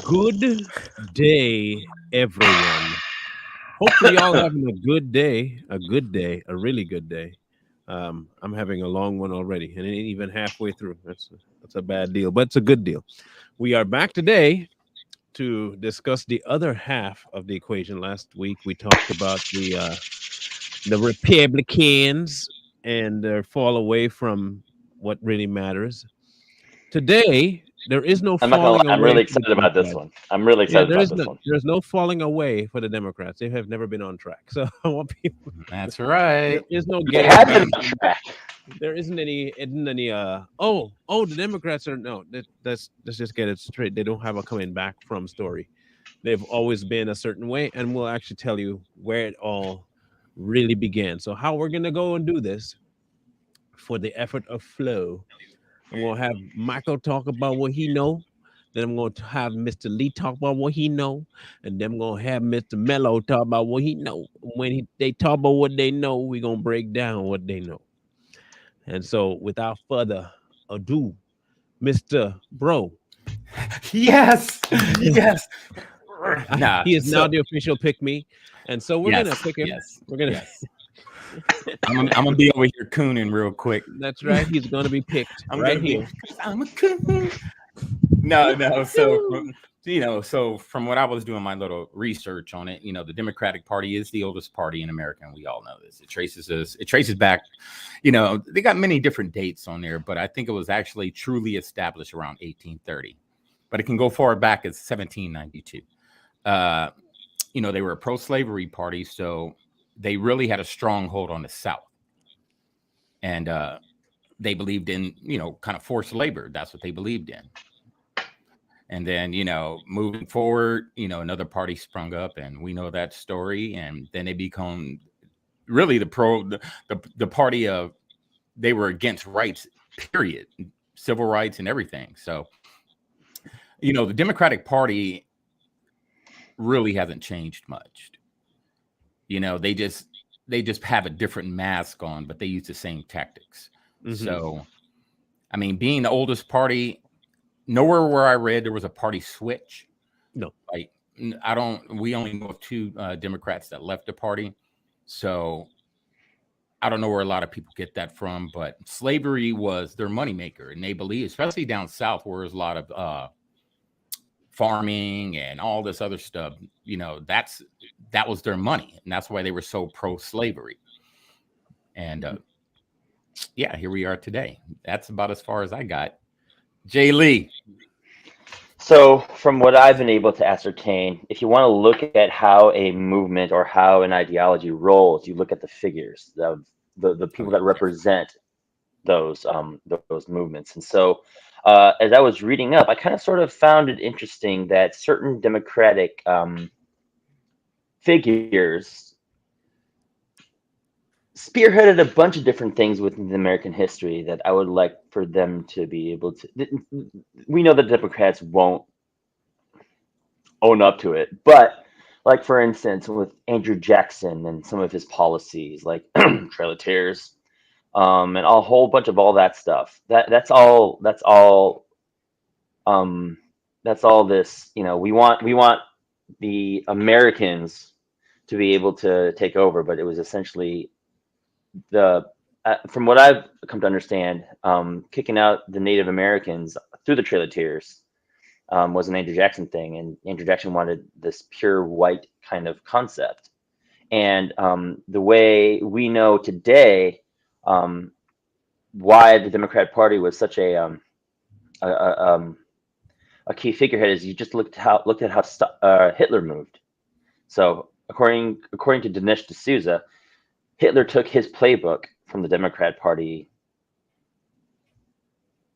Good day, everyone. Hopefully, y'all having a good day, a really good day. I'm having a long one already, and it ain't even halfway through. That's a bad deal, but it's a good deal. We are back today to discuss the other half of the equation. Last week we talked about the Republicans and their fall away from what really matters. Today, there is no I'm not gonna lie. falling I'm away really for the excited about this Democrats. one. I'm really Yeah, excited about this one. there's no falling away for the Democrats. They have never been on track. So I want people. That's There right. is no They getting have been back. on track. There isn't any. Oh, the Democrats are no. Let's just get it straight. They don't have a coming back from story. They've always been a certain way, and we'll actually tell you where it all really began. So how we're gonna go and do this for the effort of flow. I'm gonna have Michael talk about what he know. Then I'm going to have Mr. Lee talk about what he know, and then I'm gonna have Mr. Mello talk about what he know. When they talk about what they know, we're gonna break down what they know. And so, without further ado, Mr. Bro, Yes. Yes. Nah. he is now So the official pick me, and so we're gonna yes. pick him. Yes. We're gonna. Yes. I'm gonna be over here cooning real quick. That's right. He's gonna be picked I'm right gonna be. here. 'Cause I'm a coon. No, no. So from what I was doing my little research on it, the Democratic Party is the oldest party in America, and we all know this. It traces back, they got many different dates on there, but I think it was actually truly established around 1830. But it can go far back as 1792. Uh, they were a pro-slavery party, so they really had a stronghold on the South, and they believed in, kind of forced labor. That's what they believed in. And then, moving forward, another party sprung up, and we know that story. And then they become really the party of, they were against rights, period, civil rights and everything. So, the Democratic Party really hasn't changed much. They just have a different mask on, but they use the same tactics. Mhm. So, I mean, being the oldest party, nowhere where I read there was a party switch. No. Like, we only know of two Democrats that left the party. So I don't know where a lot of people get that from, but slavery was their moneymaker. And they believe, especially down south, where there's a lot of farming and all this other stuff, that was their money. And that's why they were so pro slavery. And yeah, here we are today. That's about as far as I got. Jay Lee. So, from what I've been able to ascertain, if you want to look at how a movement or how an ideology rolls, you look at the figures of the Oh, people yeah, that definitely. represent those movements. And so, as I was reading up, I kind of sort of found it interesting that certain democratic figures spearheaded a bunch of different things within the American history that I would like for them to be able to. We know that Democrats won't own up to it, but like for instance, with Andrew Jackson and some of his policies, like Trail of Tears, and a whole bunch of all that stuff. Um, that's all this. We want the Americans to be able to take over, but it was essentially the from what I've come to understand, kicking out the Native Americans through the Trail of Tears was an Andrew Jackson thing, and Andrew Jackson wanted this pure white kind of concept. And the way we know today, um, why the Democrat Party was such a, a, um, a key figurehead is you just looked at how Hitler moved. So according to Dinesh D'Souza, Hitler took his playbook from the Democrat Party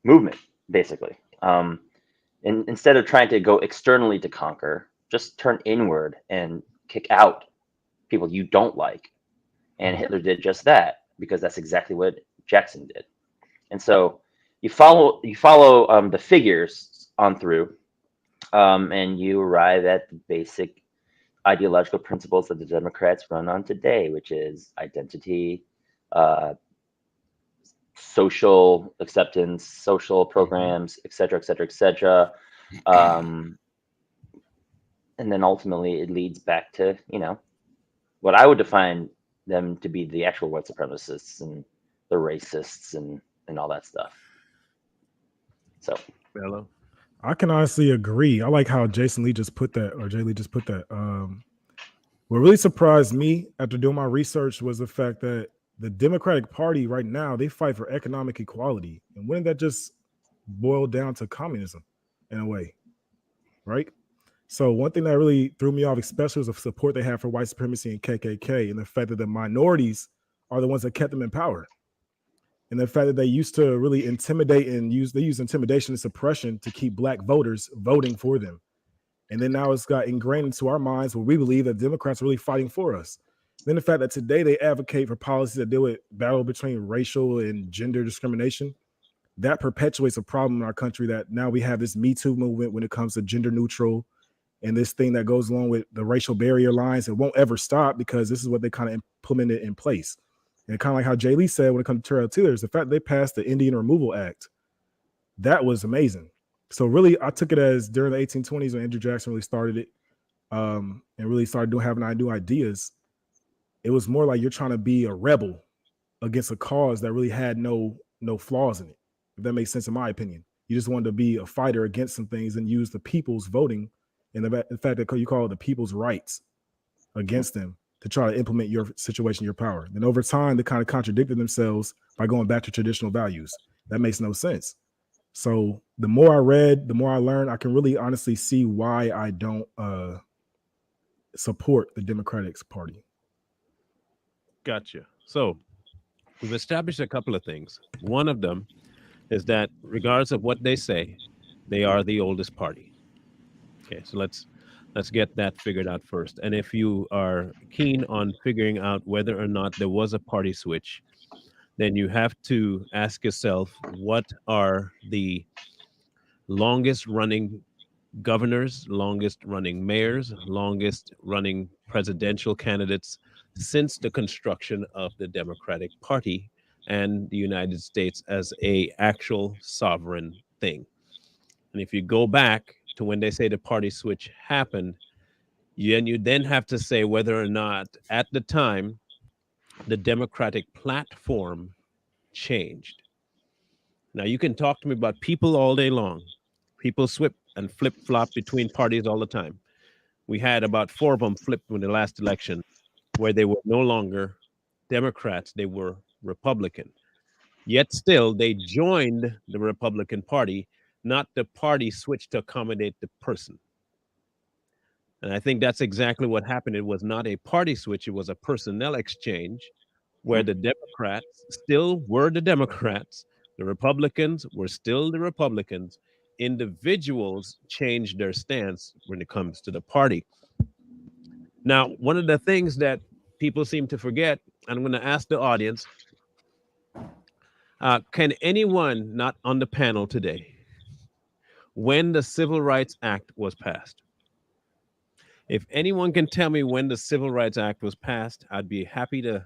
movement, basically. And instead of trying to go externally to conquer, just turn inward and kick out people you don't like. And Mhm. Hitler did just that because that's exactly what Jackson did. And so you follow the figures on through, and you arrive at the basic ideological principles that the Democrats run on today, which is identity, uh, social acceptance, social Mhm. programs, et cetera, et cetera, et cetera. Um, and then ultimately it leads back to, what I would define them to be, the actual white supremacists and the racists and all that stuff. So Hello. I can honestly agree. I like how Jason Lee just put that, or Jay Lee just put that. What really surprised me after doing my research was the fact that the Democratic Party right now, they fight for economic equality. And wouldn't that just boil down to communism in a way, right? So one thing that really threw me off, especially, was the support they have for white supremacy and KKK, and the fact that the minorities are the ones that kept them in power. And the fact that they used to really intimidate and use intimidation and suppression to keep black voters voting for them. And then now it's got ingrained into our minds where we believe that Democrats are really fighting for us. Then the fact that today they advocate for policies that deal with battle between racial and gender discrimination, that perpetuates a problem in our country, that now we have this Me Too movement when it comes to gender neutral, and this thing that goes along with the racial barrier lines. It won't ever stop because this is what they kind of implemented in place. And kind of like how Jay Lee said, when it comes to Terrell Tillers, the fact they passed the Indian Removal Act, that was amazing. So really, I took it as during the 1820s when Andrew Jackson really started it, and really started having new ideas. It was more like you're trying to be a rebel against a cause that really had no flaws in it, if that makes sense, in my opinion. You just wanted to be a fighter against some things and use the people's voting and the fact that you call it the people's rights against them to try to implement your situation, your power. Then over time, they kind of contradicted themselves by going back to traditional values. That makes no sense. So the more I read, the more I learned, I can really honestly see why I don't support the Democratic Party. Gotcha. So we've established a couple of things. One of them is that regardless of what they say, they are the oldest party. Okay, so let's get that figured out first. And if you are keen on figuring out whether or not there was a party switch, then you have to ask yourself, what are the longest running governors, longest running mayors, longest running presidential candidates since the construction of the Democratic Party and the United States as a actual sovereign thing. And if you go back to when they say the party switch happened, you then have to say whether or not at the time the Democratic platform changed. Now, you can talk to me about people all day long. People swip and flip flop between parties all the time. We had about 4 of them flipped in the last election where they were no longer Democrats, they were Republican. Yet still, they joined the Republican Party, not the party switched to accommodate the person. And I think that's exactly what happened. It was not a party switch, it was a personnel exchange where the Democrats still were the Democrats, the Republicans were still the Republicans. Individuals changed their stance when it comes to the party. Now, one of the things that people seem to forget, and I'm going to ask the audience, can anyone not on the panel today, when the Civil Rights Act was passed? If anyone can tell me when the Civil Rights Act was passed, I'd be happy to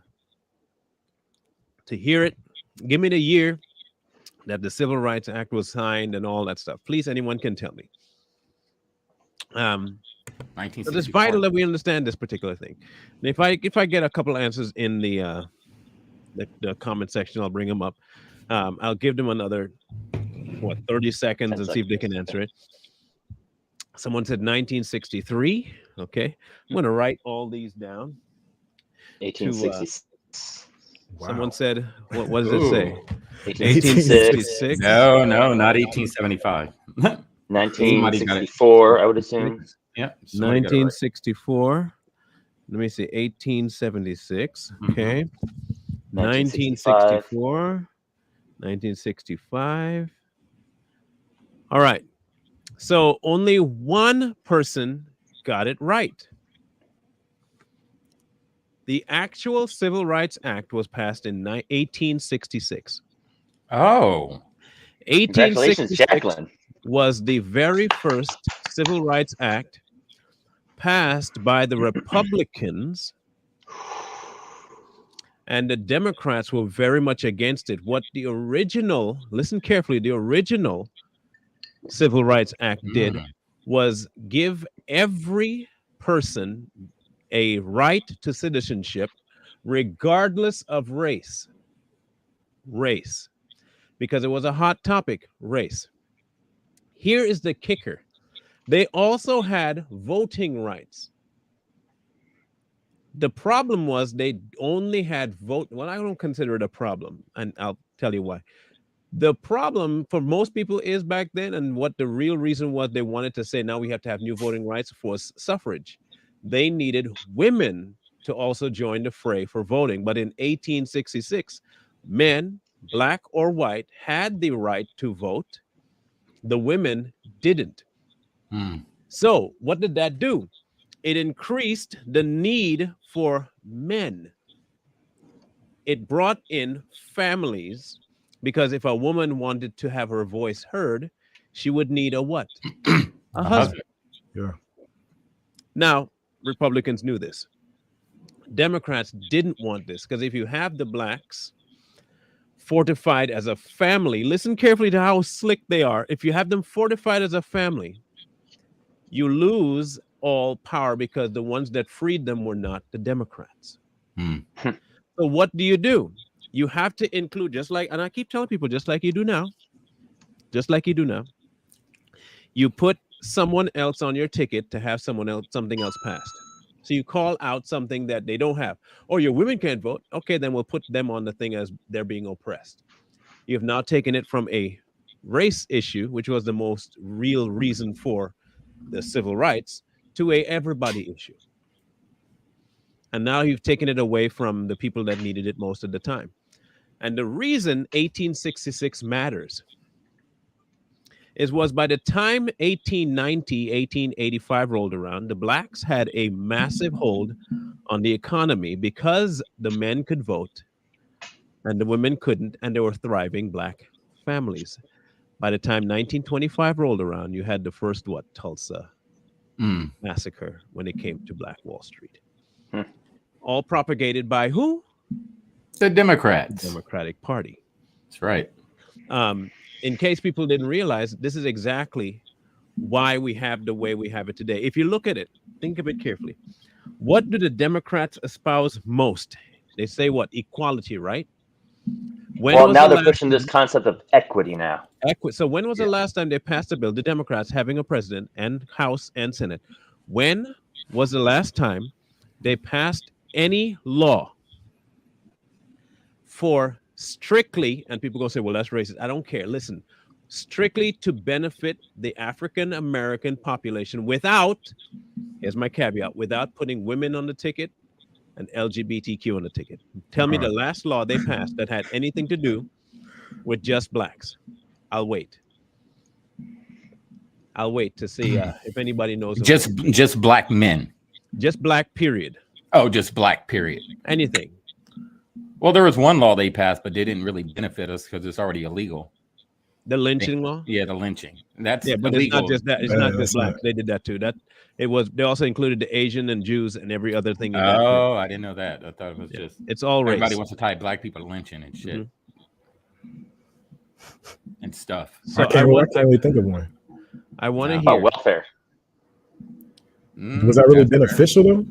hear it. Give me the year that the Civil Rights Act was signed and all that stuff. Please, anyone can tell me. So it's vital that we understand this particular thing. And if I get a couple answers in the comment section, I'll bring them up. I'll give them another 30 seconds and see if they can answer it. Someone said 1963. Okay, I'm going to write all these down. 1866. Wow. Someone said, what does it say? 1866. No, not 1875. 1964, I would assume. Yeah. 1964. Let me see, 1876. Okay. 1964. 1965. All right. So only one person got it right. The actual Civil Rights Act was passed in 1866. Oh. 1866 Jacqueline. Was the very first Civil Rights Act passed by the Republicans, and the Democrats were very much against it. What the original, listen carefully, the original Civil Rights Act did was give every person a right to citizenship, regardless of race. Race. Because it was a hot topic, race. Here is the kicker. They also had voting rights. The problem was they only had vote. Well, I don't consider it a problem, and I'll tell you why. The problem for most people is back then, and what the real reason was they wanted to say now we have to have new voting rights for suffrage. They needed women to also join the fray for voting. But in 1866, men, black or white, had the right to vote. The women didn't. So what did that do? It increased the need for men. It brought in families, because if a woman wanted to have her voice heard, she would need a what? A husband. Yeah. Now, Republicans knew this. Democrats didn't want this, because if you have the blacks fortified as a family, listen carefully to how slick they are. If you have them fortified as a family, you lose all power, because the ones that freed them were not the Democrats. So what do? You have to include, just like, and I keep telling people, just like you do now, you put someone else on your ticket to have something else passed. So you call out something that they don't have. Or your women can't vote. Okay, then we'll put them on the thing as they're being oppressed. You have now taken it from a race issue, which was the most real reason for the civil rights, to a everybody issue. And now you've taken it away from the people that needed it most of the time. And the reason 1866 matters was by the time 1890, 1885 rolled around, the blacks had a massive hold on the economy because the men could vote and the women couldn't, and there were thriving black families. By the time 1925 rolled around, you had the first Tulsa massacre when it came to Black Wall Street. All propagated by who? The Democrats. The Democratic Party. That's right. In case people didn't realize, this is exactly why we have the way we have it today. If you look at it, think of it carefully. What do the Democrats espouse most? They say what? Equality, right? Well, now they're pushing this concept of equity now. So when was the last time they passed a bill, the Democrats having a president and House and Senate? When was the last time they passed any law for strictly, and people go say, well, that's racist. I don't care. Listen, strictly to benefit the African American population without, here's my caveat, without putting women on the ticket and LGBTQ on the ticket. Tell me the last law they passed that had anything to do with just blacks. I'll wait to see if anybody knows. Just black men. Just black, period. Oh, just black, period. Anything. Well, there was one law they passed, but they didn't really benefit us because it's already illegal. The lynching law? Yeah, the lynching. That's but illegal. it's not just that. It's not just blacks. They did that too. They also included the Asian and Jews and every other thing. I didn't know that. I thought it was just it's all race. Everybody wants to tie black people to lynching and shit and stuff. So I can't really think of one. I want to hear about welfare. Was that really beneficial though?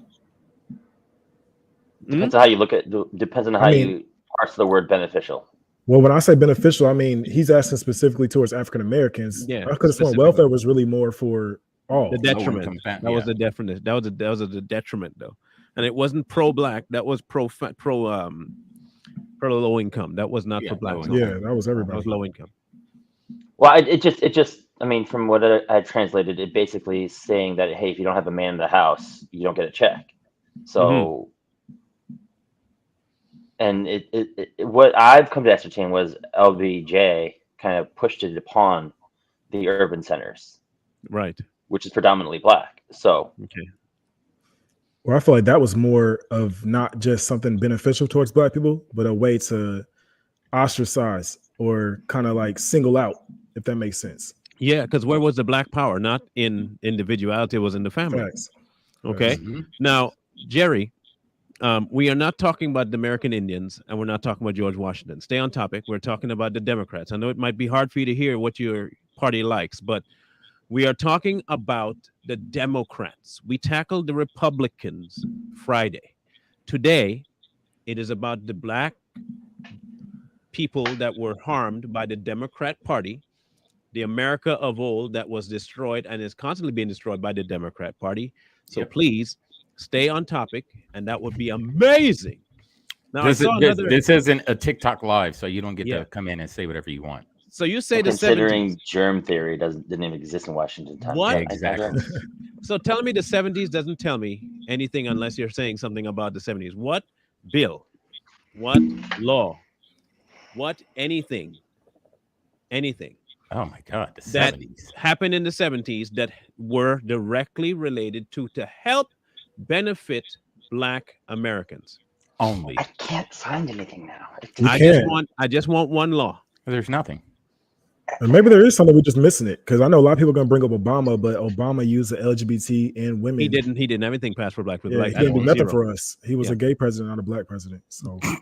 Depends on how you look at. Depends on how you parse the word beneficial. Well, when I say beneficial, I mean he's asking specifically towards African Americans. Yeah, I could have sworn welfare was really more for all. The detriment. That was the detriment. That was the detriment though, and it wasn't pro-black. That was pro low income. That was not for blacks. Yeah, that was everybody. That was low income. Well, it just. I mean, from what I translated, it basically is saying that hey, if you don't have a man in the house, you don't get a check. So. And what I've come to ascertain was LBJ kind of pushed it upon the urban centers, right? Which is predominantly black. So, okay. Well, I feel like that was more of not just something beneficial towards black people, but a way to ostracize or kind of like single out, if that makes sense. Yeah, because where was the black power? Not in individuality, it was in the family. Facts. Okay. Now, Jerry. We are not talking about the American Indians, and we're not talking about George Washington. Stay on topic. We're talking about the Democrats. I know it might be hard for you to hear what your party likes, but We are talking about the Democrats. We tackled the Republicans Friday. Today, it is about the black people that were harmed by the Democrat Party, the America of old that was destroyed and is constantly being destroyed by the Democrat Party. So Yep. please stay on topic, and that would be amazing. Now, This, I saw this, another. this isn't a TikTok live, so you don't get Yeah. to come in and say whatever you want. So you say And the considering 70s. germ theory didn't even exist in Washington time. What? Yeah, Exactly. So telling me the 70s doesn't tell me anything unless you're saying something about the 70s. What bill? What law? What anything? Anything Oh my God, the that 70s. happened in the 70s that were directly related to help benefit black Americans. Only. I can't find anything now. You I can. just want one law. There's nothing. And maybe there is something we're just missing it, because I know a lot of people are going to bring up Obama, but Obama used the LGBT and women. He didn't have anything passed for black people. Yeah, Like, he didn't do zero. nothing for us. He was Yeah. a gay president, not a black president. So I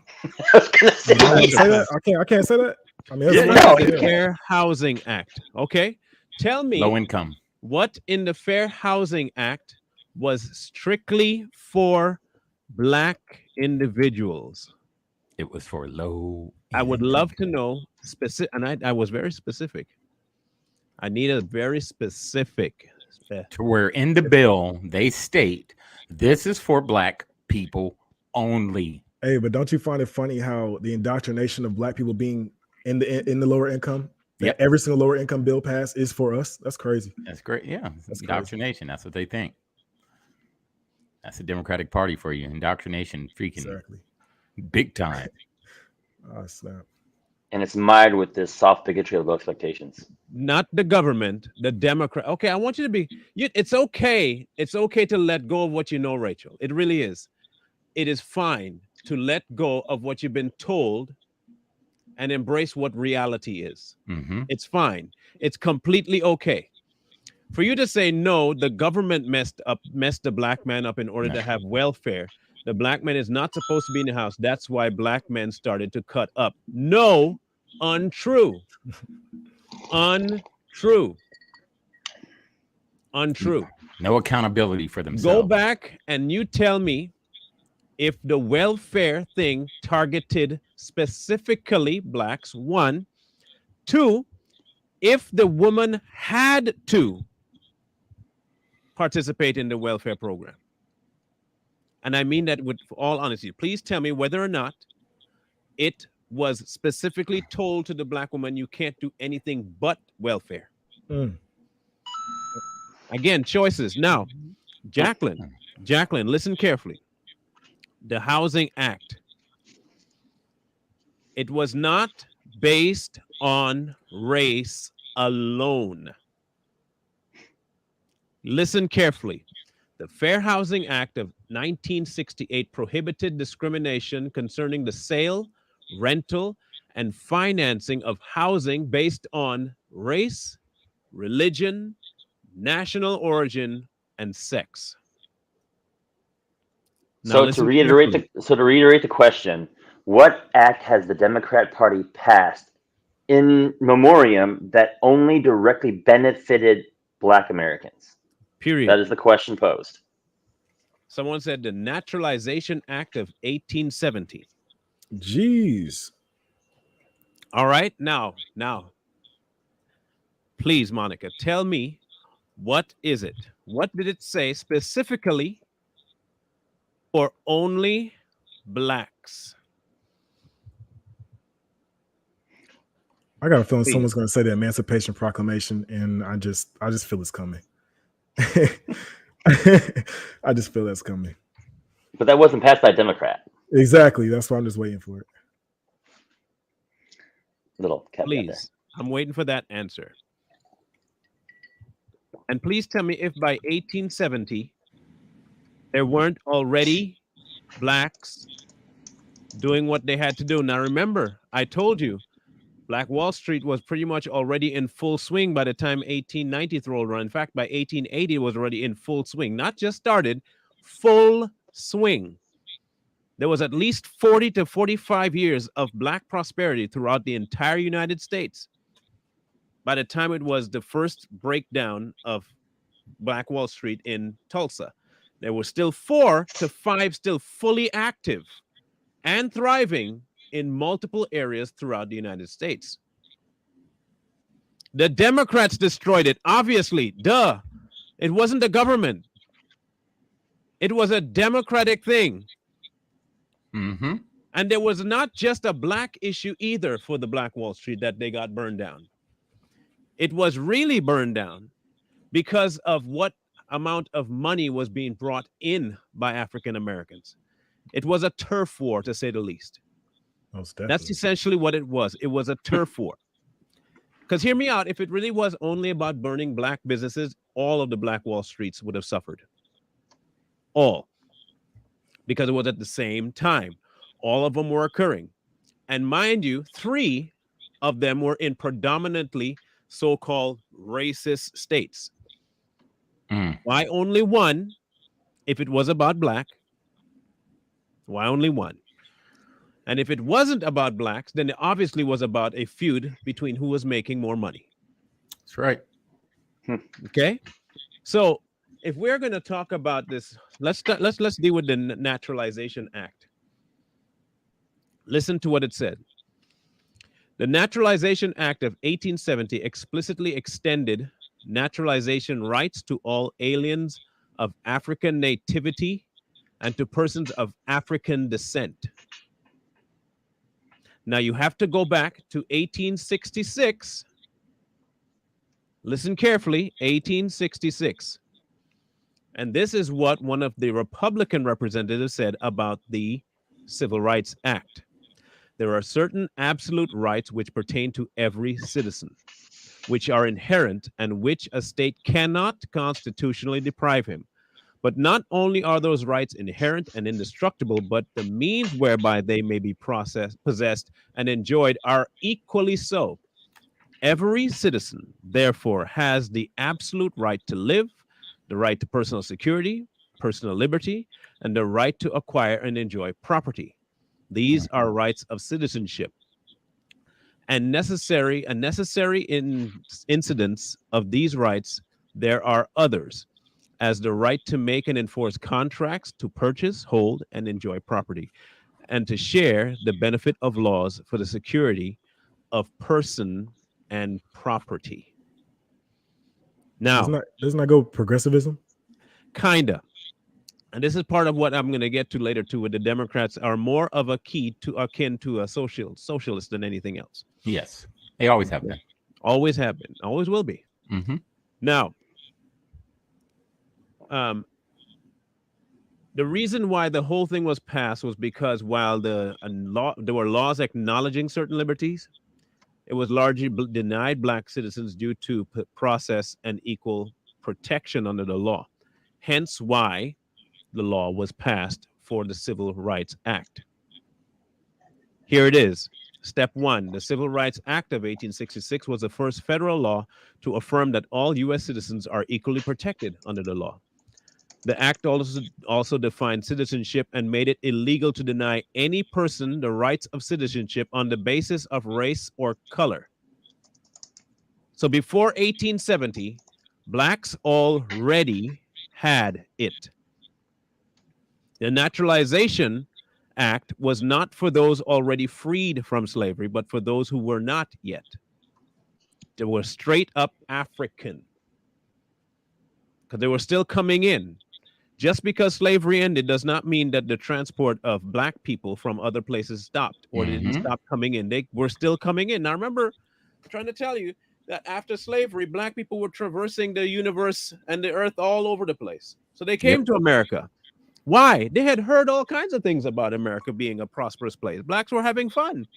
was gonna say, I Yeah. say that. I can't say that. I mean, Yeah, that's no, The you Fair Housing Act. Okay, tell me Low income. what in the Fair Housing Act was strictly for black individuals. It was for low. I would income. love to know specific, and I was very specific. I need a very specific. To where in the bill they state this is for black people only. Hey, but don't you find it funny how the indoctrination of black people being in the lower income, that Yep. every single lower income bill passed is for us? That's crazy. That's great. Yeah, That's indoctrination. That's what they think. That's the Democratic Party for you. Indoctrination, freaking Exactly. big time. Oh, snap. and it's mired with this soft bigotry of low expectations. Not the government, the Democrat. Okay, I want you to be. It's okay. It's okay to let go of what you know, Rachel. It really is. It is fine to let go of what you've been told and embrace what reality is. Mm-hmm. It's fine. It's completely okay. For you to say no, the government messed the black man up in order to have welfare. The black man is not supposed to be in the house. That's why black men started to cut up. No, untrue. Untrue. Untrue. No accountability for themselves. Go back and you tell me if the welfare thing targeted specifically blacks, one. Two, if the woman had to participate in the welfare program. And I mean that with all honesty. Please tell me whether or not it was specifically told to the black woman, you can't do anything but welfare. Mm. Again, choices. Now, Jacqueline, listen carefully. The Housing Act. It was not based on race alone. Listen carefully. The Fair Housing Act of 1968 prohibited discrimination concerning the sale, rental, and financing of housing based on race, religion, national origin, and sex. Now So to listen reiterate carefully. the question, what act has the Democrat Party passed in memoriam that only directly benefited Black Americans? Period. That is the question posed. Someone said the Naturalization Act of 1870. Jeez. All right, now, please, Monica, tell me, what is it? What did it say specifically for only blacks? I got a feeling Please. someone's going to say the Emancipation Proclamation, and I just feel it's coming. I just feel that's coming. But that wasn't passed by a Democrat. Exactly. That's why I'm just waiting for it. Little caveat there. Please, I'm waiting for that answer. And please tell me if by 1870 there weren't already blacks doing what they had to do. Now remember, I told you, Black Wall Street was pretty much already in full swing by the time 1890 rolled around. In fact, by 1880, it was already in full swing. Not just started, full swing. There was at least 40 to 45 years of black prosperity throughout the entire United States. by the time it was the first breakdown of Black Wall Street in Tulsa. There were still 4 to 5 still fully active and thriving in multiple areas throughout the United States. The Democrats destroyed it, obviously. Duh. It wasn't the government. It was a Democratic thing. Mm-hmm. And there was not just a black issue either for the Black Wall Street that they got burned down. It was really burned down because of what amount of money was being brought in by African Americans. It was a turf war, to say the least. That's essentially what it was. It was a turf war. Because hear me out, if it really was only about burning black businesses, all of the Black Wall Streets would have suffered. All. Because it was at the same time. All of them were occurring. And mind you, 3 of them were in predominantly so-called racist states. Why only 1 if it was about black? Why only 1? And if it wasn't about blacks, then it obviously was about a feud between who was making more money. That's right. Okay? So if we're going to talk about this, let's deal with the Naturalization Act. Listen to what it said. The Naturalization Act of 1870 explicitly extended naturalization rights to all aliens of African nativity and to persons of African descent. Now you have to go back to 1866. Listen carefully, 1866. And this is what one of the Republican representatives said about the Civil Rights Act. There are certain absolute rights which pertain to every citizen, which are inherent and which a state cannot constitutionally deprive him. But not only are those rights inherent and indestructible, but the means whereby they may be possessed, and enjoyed are equally so. Every citizen, therefore, has the absolute right to live, the right to personal security, personal liberty, and the right to acquire and enjoy property. These are rights of citizenship. And necessary incidents of these rights, there are others, as the right to make and enforce contracts, to purchase, hold, and enjoy property, and to share the benefit of laws for the security of person and property. Now, doesn't that go progressivism? Kinda. And this is part of what I'm going to get to later too, where the Democrats are more of a key to akin to a socialist than anything else. Yes, they always have been. Always have been. Always will be. Mm-hmm. Now, the reason why the whole thing was passed was because while there were laws acknowledging certain liberties, it was largely denied black citizens due to process and equal protection under the law. Hence why the law was passed for the Civil Rights Act. Here it is. Step 1, the Civil Rights Act of 1866 was the first federal law to affirm that all U.S. citizens are equally protected under the law. The act also defined citizenship and made it illegal to deny any person the rights of citizenship on the basis of race or color. So before 1870, blacks already had it. The Naturalization Act was not for those already freed from slavery, but for those who were not yet. They were straight up African, because they were still coming in. Just because slavery ended does not mean that the transport of black people from other places stopped or they didn't stop coming in. They were still coming in. Now, remember, I'm trying to tell you that after slavery, black people were traversing the universe and the earth all over the place. So they came to America. Why? They had heard all kinds of things about America being a prosperous place. Blacks were having fun.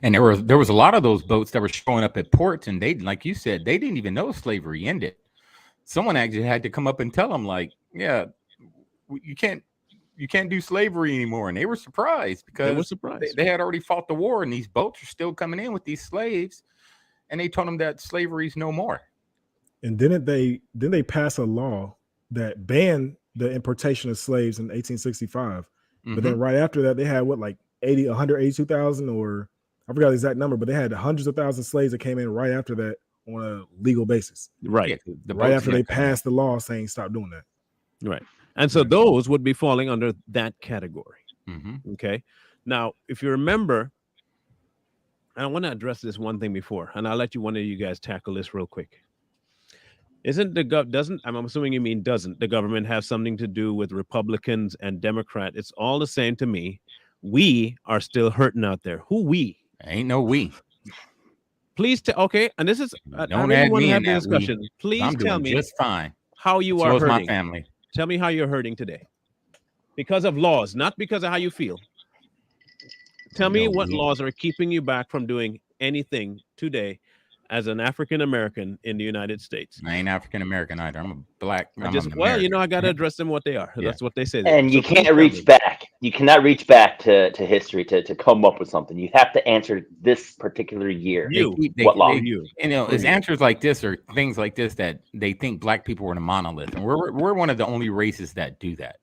And there was a lot of those boats that were showing up at ports, and they, like you said, they didn't even know slavery ended. Someone actually had to come up and tell them, like, yeah, you can't do slavery anymore. And they were surprised because they had already fought the war, and these boats are still coming in with these slaves, and they told them that slavery's no more. And didn't they pass a law that banned the importation of slaves in 1865? But then right after that, they had 182,000, or I forgot the exact number, but they had hundreds of thousands of slaves that came in right after that on a legal basis. Right. Yeah, the Right boats after get they cut. passed the law saying stop doing that. Right. And so those would be falling under that category. Mhm. Okay. Now, if you remember, and I want to address this one thing before, and I'll let one of you guys tackle this real quick. Isn't the doesn't I'm assuming you mean doesn't the government have something to do with Republicans and Democrat? It's all the same to me. We are still hurting out there. Who we? Ain't no we. Please okay, and this is I Don't really add want to me have in the that we. discussion. Please I'm tell doing me just fine. how you So are is my hurting. family. Tell me how you're hurting today. Because of laws, not because of how you feel. Tell me what laws are keeping you back from doing anything today as an African American in the United States. I ain't African American either. I'm a black. I'm Well, American. you know, I got to address them what they are. Yeah. That's what they say. And So you please can't tell reach me. back. You cannot reach back to history to come up with something. You have to answer this particular year. What law? You. You know, it's answers like this or things like this that they think black people are in a monolith, and we're one of the only races that do that.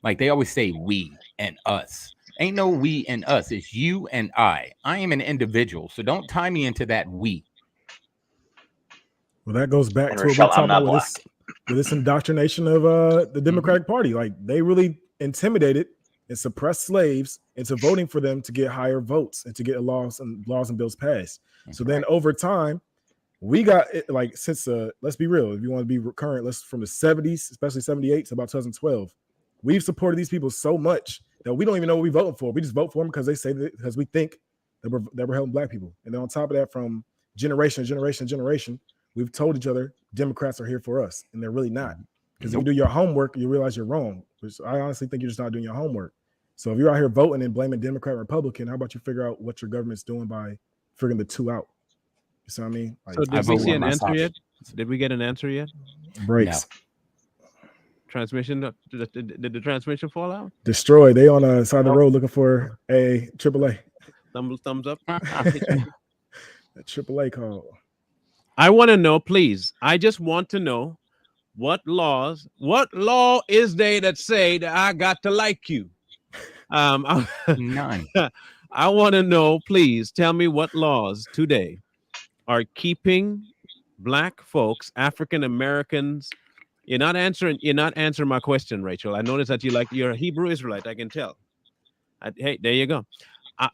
Like they always say, we and us. Ain't no we and us. It's you and I. I am an individual, so don't tie me into that we. Well, that goes back And to what Rochelle, we're talking I'm not about with this indoctrination of the Democratic Party. Like they really intimidated and suppressed slaves into voting for them to get higher votes and to get laws and bills passed. So then over time, we got it, like since let's be real, if you want to be current, let's from the 70s, especially 78 to about 2012, we've supported these people so much that we don't even know what we're voting for. We just vote for them because they say that because we think that we're helping black people. And then on top of that, from generation to generation, we've told each other Democrats are here for us, and they're really not. Because if you do your homework, you realize you're wrong. Which I honestly think you're just not doing your homework. So if you're out here voting and blaming Democrat, Republican, how about you figure out what your government's doing by figuring the two out? You see what I mean? Like, So did we see an answer yet? Did we get an answer yet? Breaks. No. Transmission? Did the transmission fall out? Destroyed. They on the side of the road looking for a AAA. Thumbs up. A AAA call. I want to know, please. I just want to know what law is they that say that I got to like you? None. I want to know, please tell me what laws today are keeping black folks, African Americans. You're not answering my question, Rachel. I noticed that you're a Hebrew Israelite. I can tell. Hey, there you go.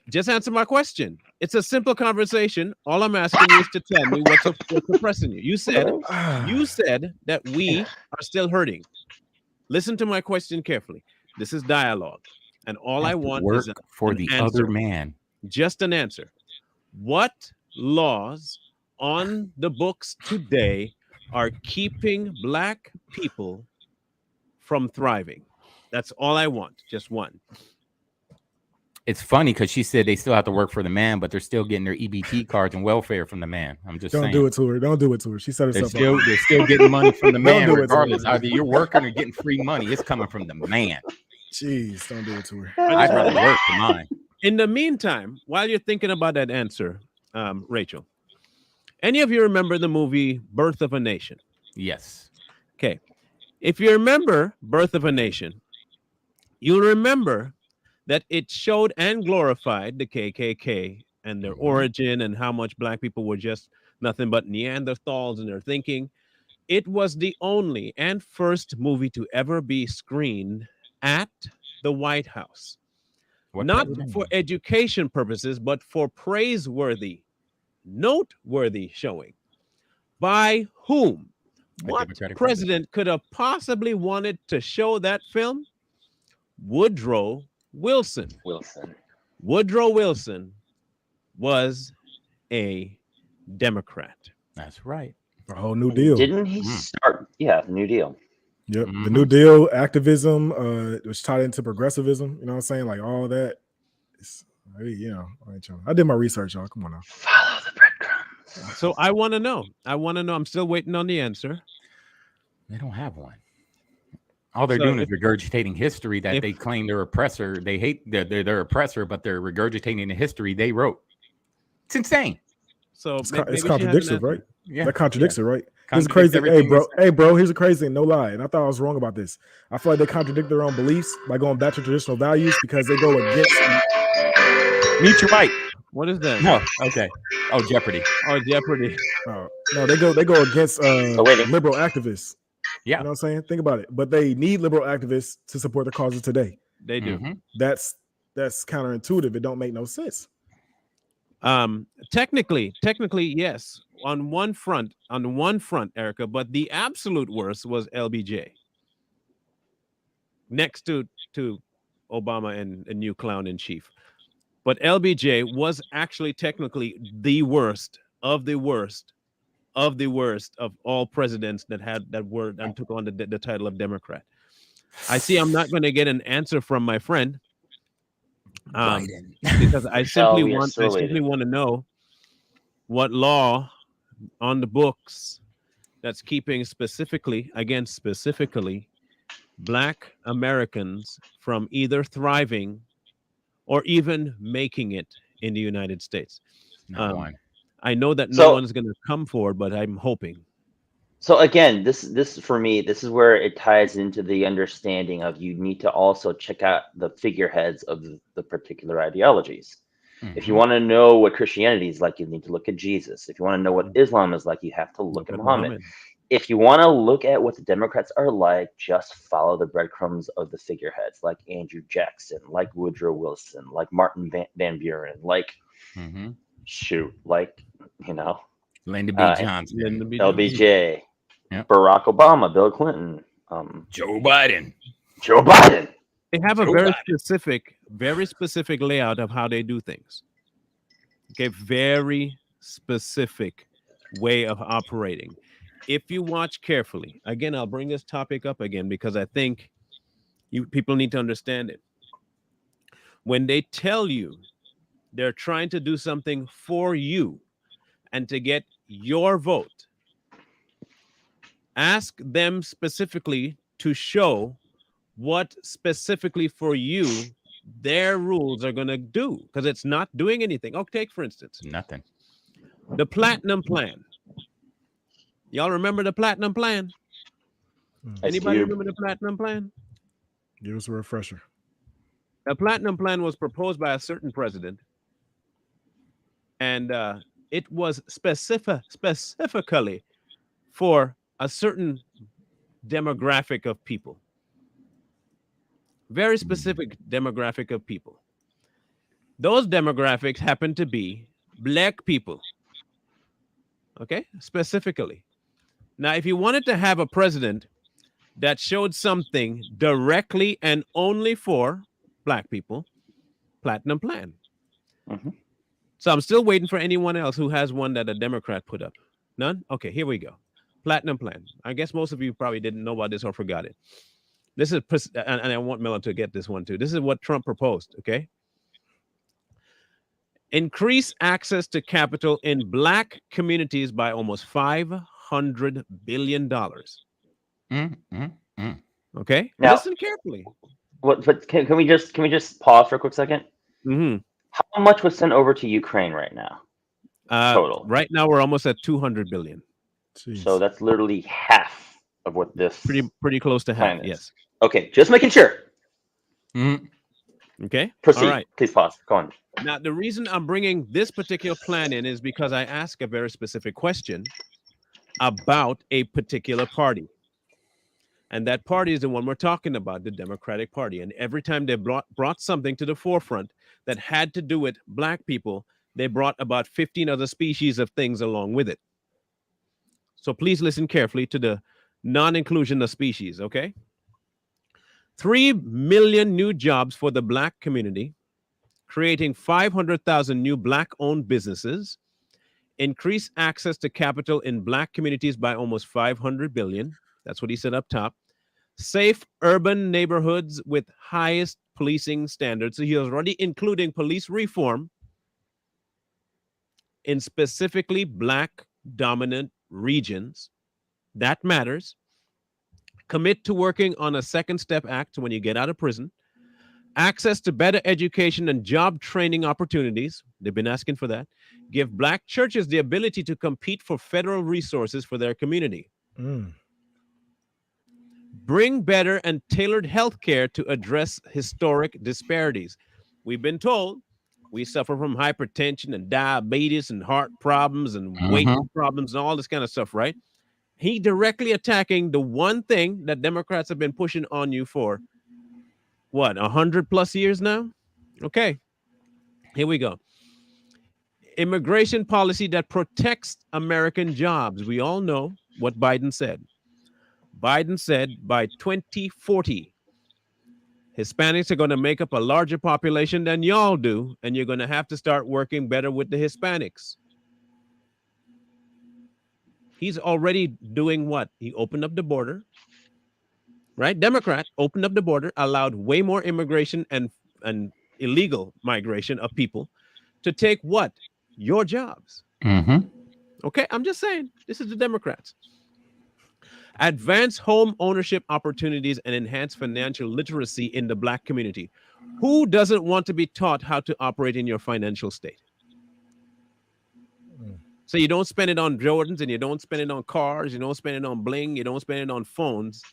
Just answer my question. It's a simple conversation. All I'm asking you is to tell me what's oppressing you. You said that we are still hurting. Listen to my question carefully. This is dialogue, and all I want is for the answer. other man. Just an answer. What laws on the books today are keeping black people from thriving? That's all I want. Just one. It's funny because she said they still have to work for the man, but they're still getting their EBT cards and welfare from the man. I'm just saying. Don't do it to her. Don't do it to her. She said herself. They're still getting money from the man, regardless. Either you're working or getting free money. It's coming from the man. Jeez, don't do it to her. I'd rather work for mine. In the meantime, while you're thinking about that answer, Rachel, any of you remember the movie Birth of a Nation? Yes. Okay. If you remember Birth of a Nation, you'll remember that it showed and glorified the KKK and their origin and how much black people were just nothing but Neanderthals in their thinking. It was the only and first movie to ever be screened at the White House. Not for education purposes, but for praiseworthy, noteworthy showing. By whom? What president could have possibly wanted to show that film? Woodrow Wilson. Woodrow Wilson was a Democrat. That's right. A whole New Deal. Didn't he start? Yeah, New Deal. Yep. The New Deal, activism, which tied into progressivism. You know what I'm saying? Like all that. I did my research, y'all. Come on now. Follow the breadcrumbs. So I want to know. I'm still waiting on the answer. They don't have one. All they're doing is regurgitating history that they claim their oppressor. They hate their oppressor, but they're regurgitating the history they wrote. It's insane. So it's contradictory, right? Yeah, that contradicts it, right? Here's crazy. Hey, bro. Here's a crazy thing. No lie. And I thought I was wrong about this. I feel like they contradict their own beliefs by going back to traditional values because they go against. Mute your mic. What is that? No, okay. Oh, Jeopardy. Oh, Jeopardy. No, they go against waiting. liberal activists. Yeah. You know what I'm saying? Think about it. But they need liberal activists to support the causes today. They do. Mhm. That's counterintuitive. It don't make no sense. Technically, yes. On one front, Erica, but the absolute worst was LBJ. Next to Obama and a new clown in chief. But LBJ was actually technically the worst of the worst of the worst of all presidents that had that word and took on the title of Democrat. I see I'm not going to get an answer from my friend Biden. because I simply we are want still waiting. to know what law on the books that's keeping specifically Black Americans from either thriving or even making it in the United States. Not one. I know that no So- one's going to come forward, but I'm hoping. So again, this for me, this is where it ties into the understanding of you need to also check out the figureheads of the particular ideologies. If you Mhm. want to know what Christianity is like, you need to look at Jesus. If you want to know what Islam is like, you have to look at Muhammad. If you want to look at what the Democrats are like, just follow the breadcrumbs of the figureheads like Andrew Jackson, like Woodrow Wilson, like Martin Van Buren, like Mhm. like you know, Lyndon B. Johnson. Lyndon B. Johnson. LBJ, Yep. Barack Obama, Bill Clinton, Joe Biden. Joe Biden. They have a Joe very Biden. specific layout of how they do things. Okay, very specific way of operating. If you watch carefully, again, I'll bring this topic up again because I think people need to understand it. When they tell you they're trying to do something for you and to get your vote, ask them specifically to show what specifically for you their rules are going to do, because it's not doing anything. Oh, take for instance Nothing. the Platinum Plan. Y'all remember the Platinum Plan? Anybody remember the Platinum Plan? Give us a refresher. The Platinum Plan was proposed by a certain president, and it was specifically for a certain demographic of people. Very specific demographic of people. Those demographics happen to be Black people. Okay, specifically. Now, if you wanted to have a president that showed something directly and only for Black people, Platinum Plan. Mhm. So I'm still waiting for anyone else who has one that a Democrat put up. None? Okay, here we go. Platinum Plan. I guess most of you probably didn't know about this or forgot it. This is, and I want Miller to get this one too. This is what Trump proposed, okay? Increase access to capital in Black communities by almost $500 billion. Okay? Now- Listen carefully. But can we just pause for a quick second? Mm-hmm. How much was sent over to Ukraine right now? Total. Right now, we're almost at 200 billion. Jeez. So that's literally half of what this. Pretty close to half. Plan is. Yes. Okay, just making sure. Okay. Proceed. All right. Please pause. Go on. Now, the reason I'm bringing this particular plan in is because I asked a very specific question about a particular party. And that party is the one we're talking about, the Democratic Party. And every time they brought something to the forefront that had to do with Black people, they brought about 15 other species of things along with it. So please listen carefully to the non-inclusion of species, okay? 3 million new jobs for the Black community, creating 500,000 new Black-owned businesses, increase access to capital in Black communities by almost 500 billion. That's what he said up top. Safe urban neighborhoods with highest policing standards. So he was already including police reform in specifically Black dominant regions. That matters. Commit to working on a Second Step Act when you get out of prison. Access to better education and job training opportunities. They've been asking for that. Give Black churches the ability to compete for federal resources for their community. Bring better and tailored health care to address historic disparities. We've been told We suffer from hypertension and diabetes and heart problems and weight problems and all this kind of stuff, right? He directly attacking the one thing that Democrats have been pushing on you for what, 100+ years now? Okay, here we go. Immigration policy that protects American jobs. We all know what Biden said. Biden said by 2040, Hispanics are going to make up a larger population than y'all do, and you're going to have to start working better with the Hispanics. He's already doing what? He opened up the border, right? Democrat opened up the border, allowed way more immigration and illegal migration of people to take what? Your jobs. Okay, I'm just saying, this is the Democrats. Advance home ownership opportunities and enhance financial literacy in the Black community. Who doesn't want to be taught how to operate in your financial state? So you don't spend it on Jordans, and you don't spend it on cars, you don't spend it on bling, you don't spend it on phones.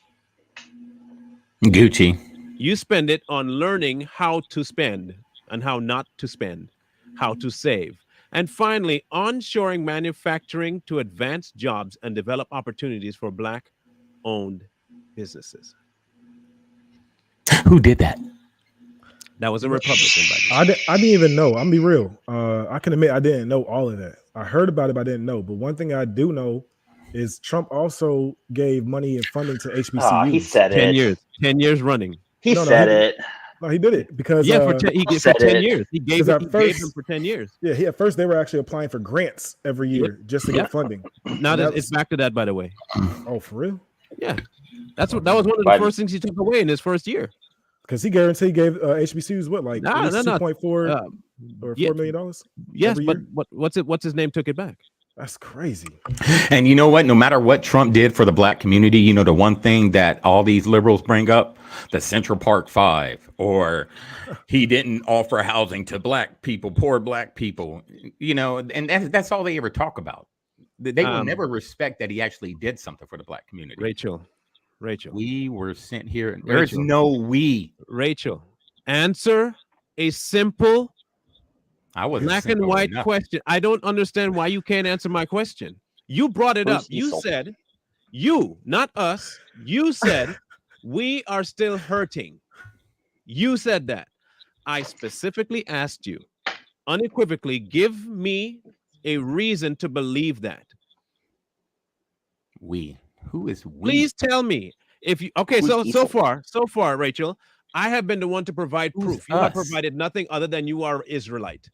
Gucci. You spend it on learning how to spend and how not to spend, how to save. And finally, onshoring manufacturing to advance jobs and develop opportunities for Black-owned businesses. Who did that? That was a Republican, by the way. I didn't even know. I'm be real. I can admit I didn't know all of that. I heard about it, but I didn't know. But one thing I do know is Trump also gave money and funding to HBCUs. Oh, he said 10 it. years. 10 years running. He said it. No, he did it because He gave for 10 years. He gave them for 10 years. Yeah, at first they were actually applying for grants every year just to get funding. Now it's back to that, by the way. Oh, for real? Yeah, that was one of the first things he took away in his first year. Because he guaranteed he gave HBCUs what, like $2.4 or $4 million? Yes, but what's his name took it back? That's crazy. And you know what? No matter what Trump did for the Black community, you know, the one thing that all these liberals bring up, the Central Park Five, or he didn't offer housing to Black people, poor Black people, you know, and that's all they ever talk about. They will never respect that he actually did something for the Black community. Rachel. We were sent here. There's no we. Rachel, answer a simple black and white question. I don't understand why you can't answer my question. You brought it up. You said, not us. You said, we are still hurting. You said that. I specifically asked you, unequivocally, give me a reason to believe that. We. Who is we? Please tell me. If you so far, Rachel, I have been the one to provide proof. You have provided nothing other than you are Israelite.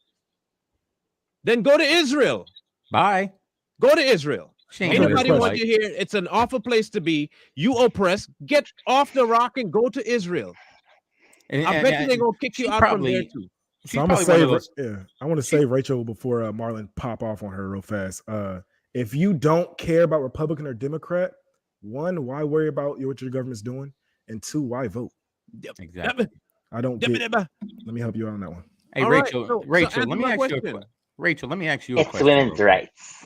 Then go to Israel. Bye. Go to Israel. Anybody want you here? It's an awful place to be. You oppress. Get off the rock and go to Israel. I bet you they're gonna kick you out from there too. So I'm gonna say, I want to say, Rachel, before Marlon pop off on her real fast. If you don't care about Republican or Democrat, one, why worry about what your government's doing? And two, why vote? Exactly. I don't get. Let me help you out on that one. Hey, Rachel, let me ask you a question. Rachel, let me ask you a question. It's women's rights.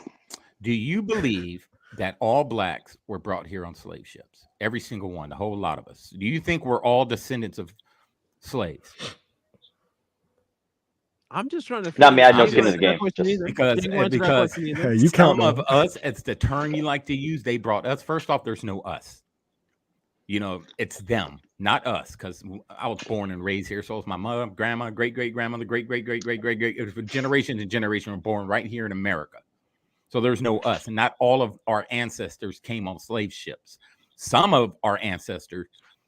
Do you believe that all Blacks were brought here on slave ships? Every single one, the whole lot of us. Do you think we're all descendants of slaves? I'm just trying to. Not me. I know skin in the game. Because you some of us, it's the term you like to use. They brought us. First off, there's no us. You know, it's them, not us. Because I was born and raised here. So was my mother, grandma, great grandmother, great. It was generations and generations were born right here in America. So there's no us, and not all of our ancestors came on slave ships. Some of our ancestors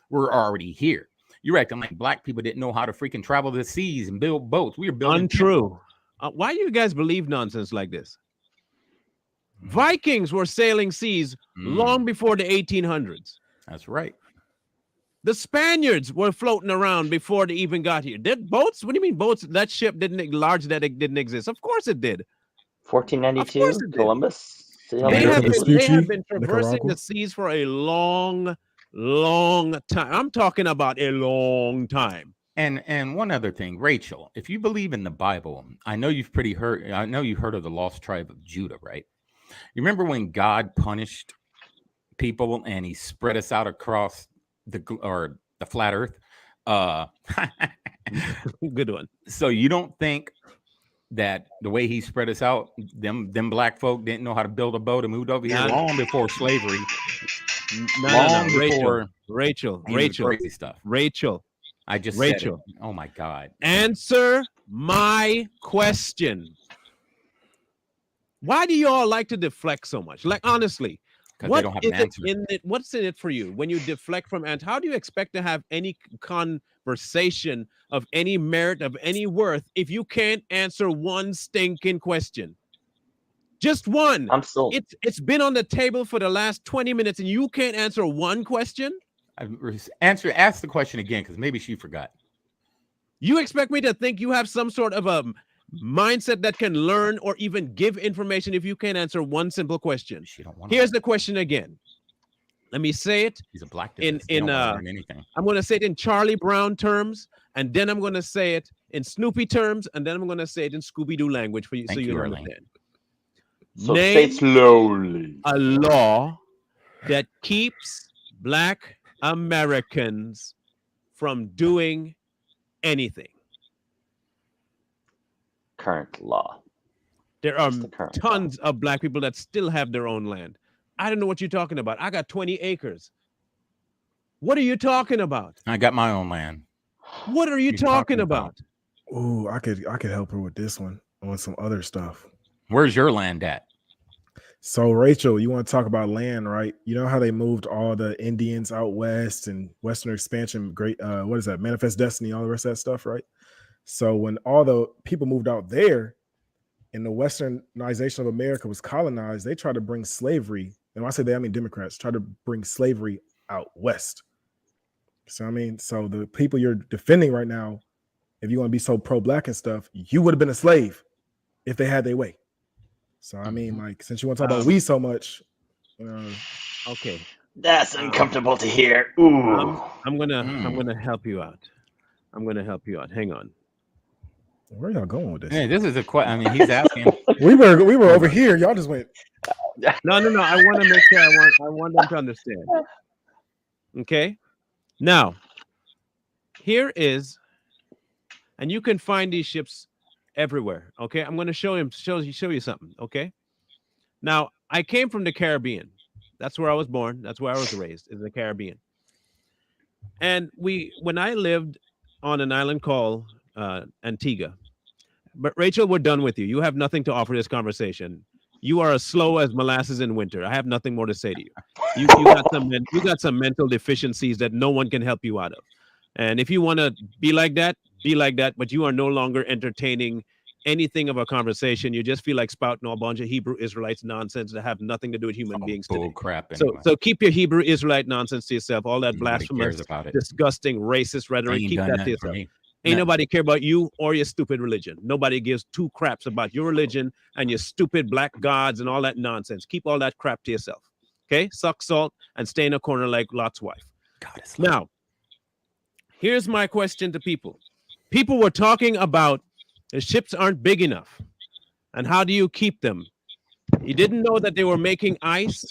were already here. You're acting like Black people didn't know how to freaking travel the seas and build boats. We were building. Untrue. Why do you guys believe nonsense like this? Vikings were sailing seas long before the 1800s. That's right. The Spaniards were floating around before they even got here. Did boats? What do you mean boats? That ship didn't exist. Of course it did. 1492, Columbus. They have been traversing the seas for a long time. I'm talking about a long time. And one other thing, Rachel, if you believe in the Bible, I know you've heard of the lost tribe of Judah, right? You remember when God punished people and he spread us out across the flat earth? Good one. So you don't think that the way he spread us out, them black folk didn't know how to build a boat and moved over here Nah. long before slavery, No. before Rachel. any of the crazy stuff. Rachel. I just Rachel. said it. Oh my God. Answer my question. Why do you all like to deflect so much? Like, honestly, Because they what don't have is an it answer. in it? What's in it for you when you deflect from answer? How do you expect to have any conversation of any merit, of any worth, if you can't answer one stinking question? Just one. I'm still. It's been on the table for the last 20 minutes and you can't answer one question? Ask the question again, because maybe she forgot. You expect me to think you have some sort of a mindset that can learn or even give information if you can't answer one simple question? She don't want. Here's the question again. Let me say it. He's a black in learn anything. I'm going to say it in Charlie Brown terms, and then I'm going to say it in Snoopy terms, and then I'm going to say it in Scooby-Doo language for you, Thank so you you, understand. So say it slowly. A law that keeps Black Americans from doing anything. Current law. There are What's the current tons of Black people that still have their own land. I don't know what you're talking about. I got 20 acres. What are you talking about? I got my own land. What are you talking about? Ooh, I could help her with this one on some other stuff. Where's your land at? So Rachel, you want to talk about land, right? You know how they moved all the Indians out west and Western expansion, great what is that? Manifest Destiny, all the rest of that stuff, right? So when all the people moved out there and the westernization of America was colonized, they tried to bring slavery. And when I say they, I mean Democrats try to bring slavery out west. So I mean, so the people you're defending right now, if you want to be so pro-black and stuff, you would have been a slave if they had their way. So I mean, like, since you want to talk about we so much, okay, That's uncomfortable to hear. Ooh. I'm gonna help you out. I'm gonna help you out. Hang on. Where y'all going with this? Hey, this is a question. I mean, he's asking. we were over here. Y'all just went. No. I want to make sure. I want them to understand. Okay. Now, here is, and you can find these ships everywhere. Okay, I'm going to show you something. Okay. Now, I came from the Caribbean. That's where I was born. That's where I was raised, in the Caribbean. And when I lived on an island called Antigua. But Rachel, we're done with you. You have nothing to offer this conversation. You are as slow as molasses in winter. I have nothing more to say to you. You got some mental deficiencies that no one can help you out of. And if you want to be like that, be like that. But you are no longer entertaining anything of a conversation. You just feel like spouting a bunch of Hebrew Israelites nonsense that have nothing to do with human beings today. Crap. Anyway. So keep your Hebrew Israelite nonsense to yourself. All that Nobody blasphemous, about it. disgusting, racist rhetoric. Keep that to yourself. Ain't nobody care about you or your stupid religion. Nobody gives two craps about your religion and your stupid black gods and all that nonsense. Keep all that crap to yourself. Okay? Suck salt and stay in a corner like Lot's wife. Now, here's my question to people. People were talking about the ships aren't big enough. And how do you keep them? You didn't know that they were making ice,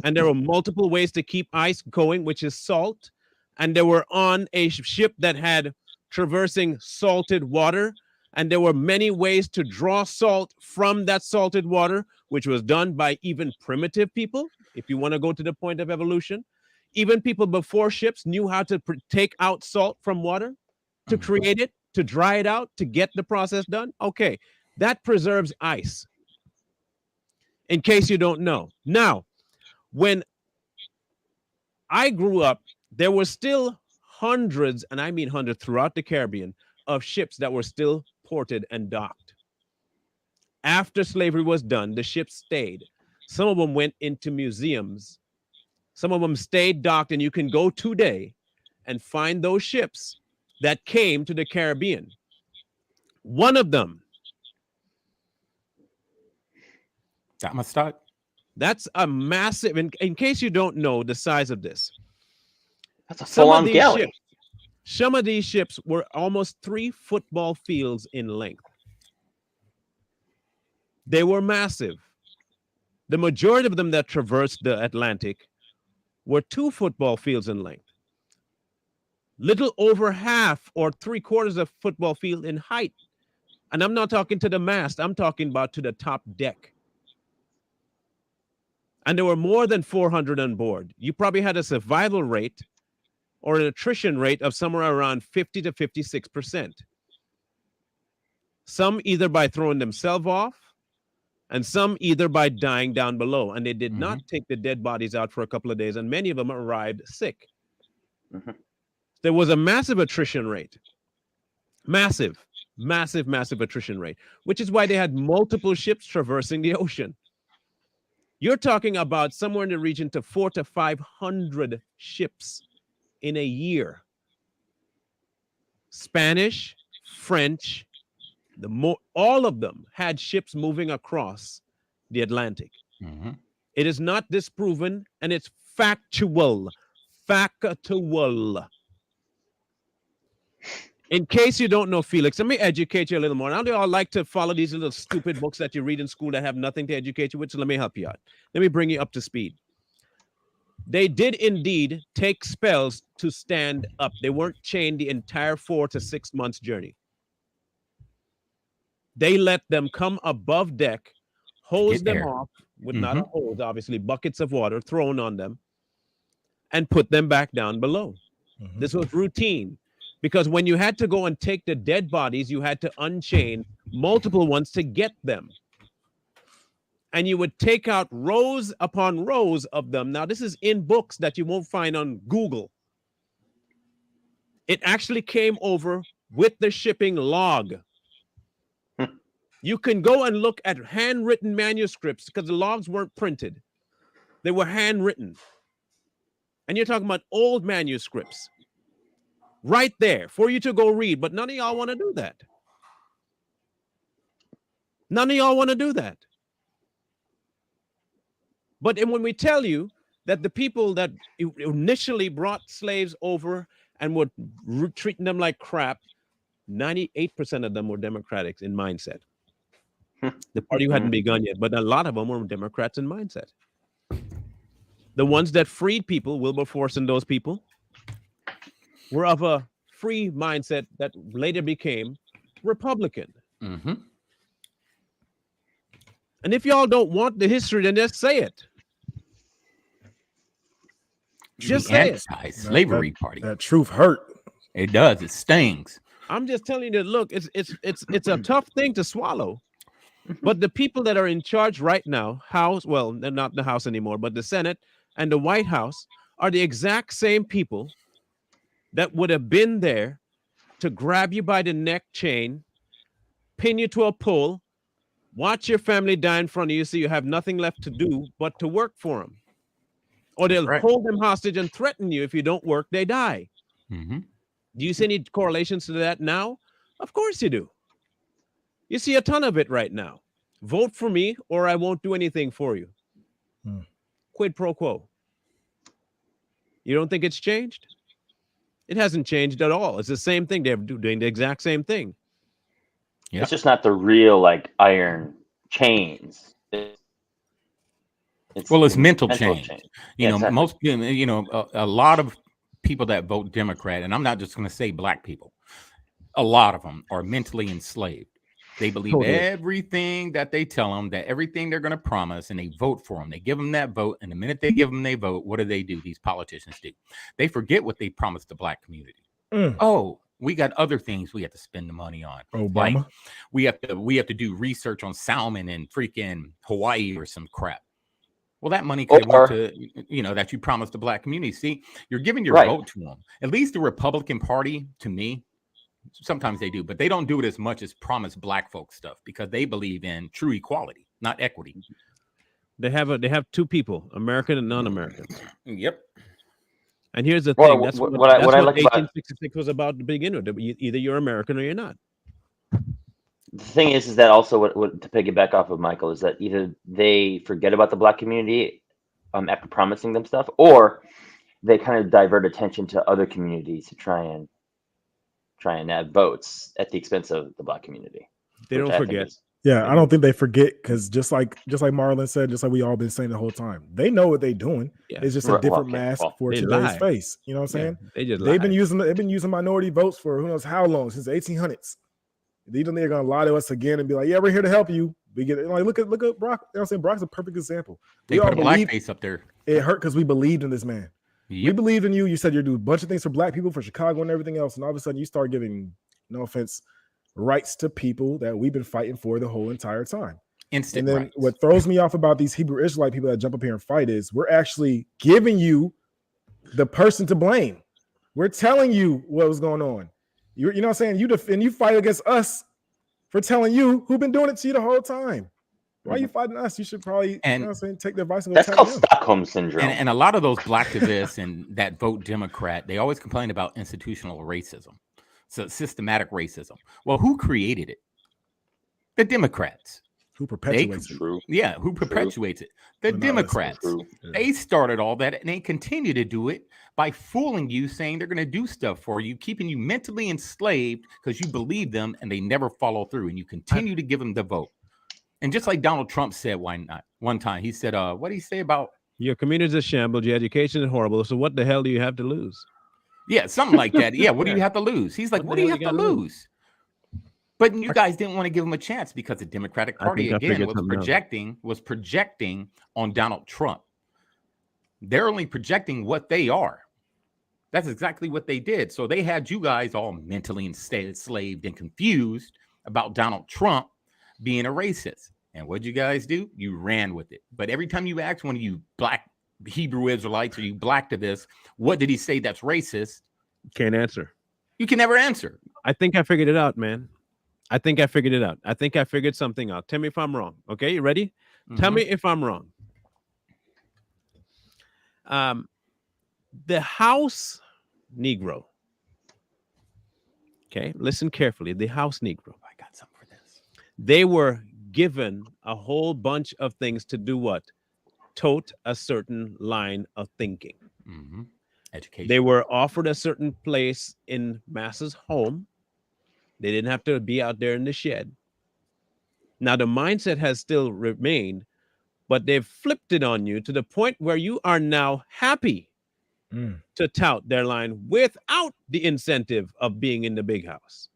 and there were multiple ways to keep ice going, which is salt. And they were on a ship that had traversing salted water, and there were many ways to draw salt from that salted water, which was done by even primitive people. If you want to go to the point of evolution, even people before ships knew how to take out salt from water, to create it, to dry it out, to get the process done. Okay, that preserves ice, in case you don't know. Now, when I grew up, there were still hundreds, and I mean hundreds throughout the Caribbean, of ships that were still ported and docked. After slavery was done, the ships stayed. Some of them went into museums. Some of them stayed docked, and you can go today and find those ships that came to the Caribbean. One of them. That must start. That's a massive, in case you don't know the size of this. That's a full-on galley. Some of these ships were almost 3 football fields in length. They were massive. The majority of them that traversed the Atlantic were 2 football fields in length. little over half or 3/4 of football field in height. And I'm not talking to the mast, I'm talking about to the top deck. And there were more than 400 on board. You probably had a survival rate or an attrition rate of somewhere around 50 to 56%. Some either by throwing themselves off, and some either by dying down below. And they did not take the dead bodies out for a couple of days, and many of them arrived sick. There was a massive attrition rate. Massive attrition rate, which is why they had multiple ships traversing the ocean. You're talking about somewhere in the region to 400 to 500 ships in a year. Spanish, French, all of them had ships moving across the Atlantic. It is not disproven, and it's factual. Factual. In case you don't know, Felix, let me educate you a little more. Now, they all like to follow these little stupid books that you read in school that have nothing to educate you with, so let me help you out. Let me bring you up to speed. They did indeed take spells to stand up. They weren't chained the entire 4 to 6 months journey. They let them come above deck, hose them off with not a hose, obviously, buckets of water thrown on them, and put them back down below. This was routine. Because when you had to go and take the dead bodies, you had to unchain multiple ones to get them. And you would take out rows upon rows of them. Now, this is in books that you won't find on Google. It actually came over with the shipping log. You can go and look at handwritten manuscripts because the logs weren't printed. They were handwritten. And you're talking about old manuscripts. Right there for you to go read, but none of y'all want to do that. None of y'all want to do that. But when we tell you that the people that initially brought slaves over and were treating them like crap, 98% of them were Democratic in mindset. The party hadn't begun yet, but a lot of them were Democrats in mindset. The ones that freed people, Wilberforce and those people, were of a free mindset that later became Republican. And if y'all don't want the history, then just say it. Just say it. Slavery party. That truth hurt. It does. It stings. I'm just telling you that. Look, it's a tough thing to swallow. But the people that are in charge right now, they're not the House anymore, but the Senate and the White House are the exact same people that would have been there to grab you by the neck chain, pin you to a pole, watch your family die in front of you so you have nothing left to do but to work for them. Or they'll hold them hostage and threaten you. If you don't work, they die. Do you see any correlations to that now? Of course you do. You see a ton of it right now. Vote for me or I won't do anything for you. Quid pro quo. You don't think it's changed? It hasn't changed at all. It's the same thing. They're doing the exact same thing. It's just not the real like iron chains. It's mental change. You know, exactly. most, you know, a lot of people that vote Democrat, and I'm not just going to say black people, a lot of them are mentally enslaved. They believe everything that they tell them, that everything they're going to promise, and they vote for them. They give them that vote, and the minute they give them their vote, what do? These politicians do. They forget what they promised the black community. Oh, we got other things we have to spend the money on. Obama. Like we have to do research on salmon in freaking Hawaii or some crap. Well, that money could have went to, you know, that you promised the black community. See, you're giving your vote to them. At least the Republican Party, to me, sometimes they do, but they don't do it as much as promise black folks stuff because they believe in true equality, not equity. They have two people, American and non-American. Yep. And here's the thing. That's what I like 1866 was about to begin with. Either you're American or you're not. The thing is that also what to piggyback off of Michael is that either they forget about the black community after promising them stuff, or they kind of divert attention to other communities to try and add votes at the expense of the black community. They don't forget. Yeah, I don't think they forget because just like Marlon said, just like we all been saying the whole time, they know what they're doing. Yeah. It's just a different Okay, mask well, for they today's lie. face. You know what I'm Yeah, saying? they just They've lie. been using minority votes for who knows how long, since the 1800s. They're gonna lie to us again and be like, "Yeah, we're here to help you." We get like look at Brock. You know what I'm saying? Brock's a perfect example. They We all put a believe blackface up there. it hurt because we believed in this man. We Yep. believed in you. You said you're doing a bunch of things for black people, for Chicago and everything else, and all of a sudden you start giving, no offense, rights to people that we've been fighting for the whole entire time. Instant And then rights. what throws me off about these Hebrew Israelite people that jump up here and fight is we're actually giving you the person to blame. We're telling you what was going on. You know what I'm saying? You fight against us for telling you who've been doing it to you the whole time. Why are you fighting us? You should probably, you know what I'm saying, take the advice and go That's attack called them. Stockholm syndrome. And a lot of those blacktivists and that vote Democrat, they always complain about institutional racism. So systematic racism. Well, who created it? The Democrats. Who perpetuates it? True. Yeah, who perpetuates it? The Well, no, that's Democrats. True. They started all that and they continue to do it by fooling you, saying they're going to do stuff for you, keeping you mentally enslaved because you believe them and they never follow through, and you continue to give them the vote. And just like Donald Trump said one time, he said, what did he say about Your community is a shambles, your education is horrible. So what the hell do you have to lose? Yeah, something like that. Yeah, what do you have to lose? He's like, what do you have to lose? But you guys didn't want to give him a chance because the Democratic Party again was projecting on Donald Trump. They're only projecting what they are. That's exactly what they did. So they had you guys all mentally enslaved and confused about Donald Trump being a racist. And what'd you guys do? You ran with it. But every time you ask one of you black Hebrew Israelites or you blacktivists, what did he say that's racist? Can't answer. You can never answer. I think I figured it out, man. I think I figured it out. I think I figured something out. Tell me if I'm wrong. Okay, you ready? Tell me if I'm wrong. The house Negro. Okay, listen carefully. The house Negro. I got something for this. They were given a whole bunch of things to do what? Tote a certain line of thinking. Education. They were offered a certain place in Massa's home. They didn't have to be out there in the shed. Now, the mindset has still remained, but they've flipped it on you to the point where you are now happy to tout their line without the incentive of being in the big house.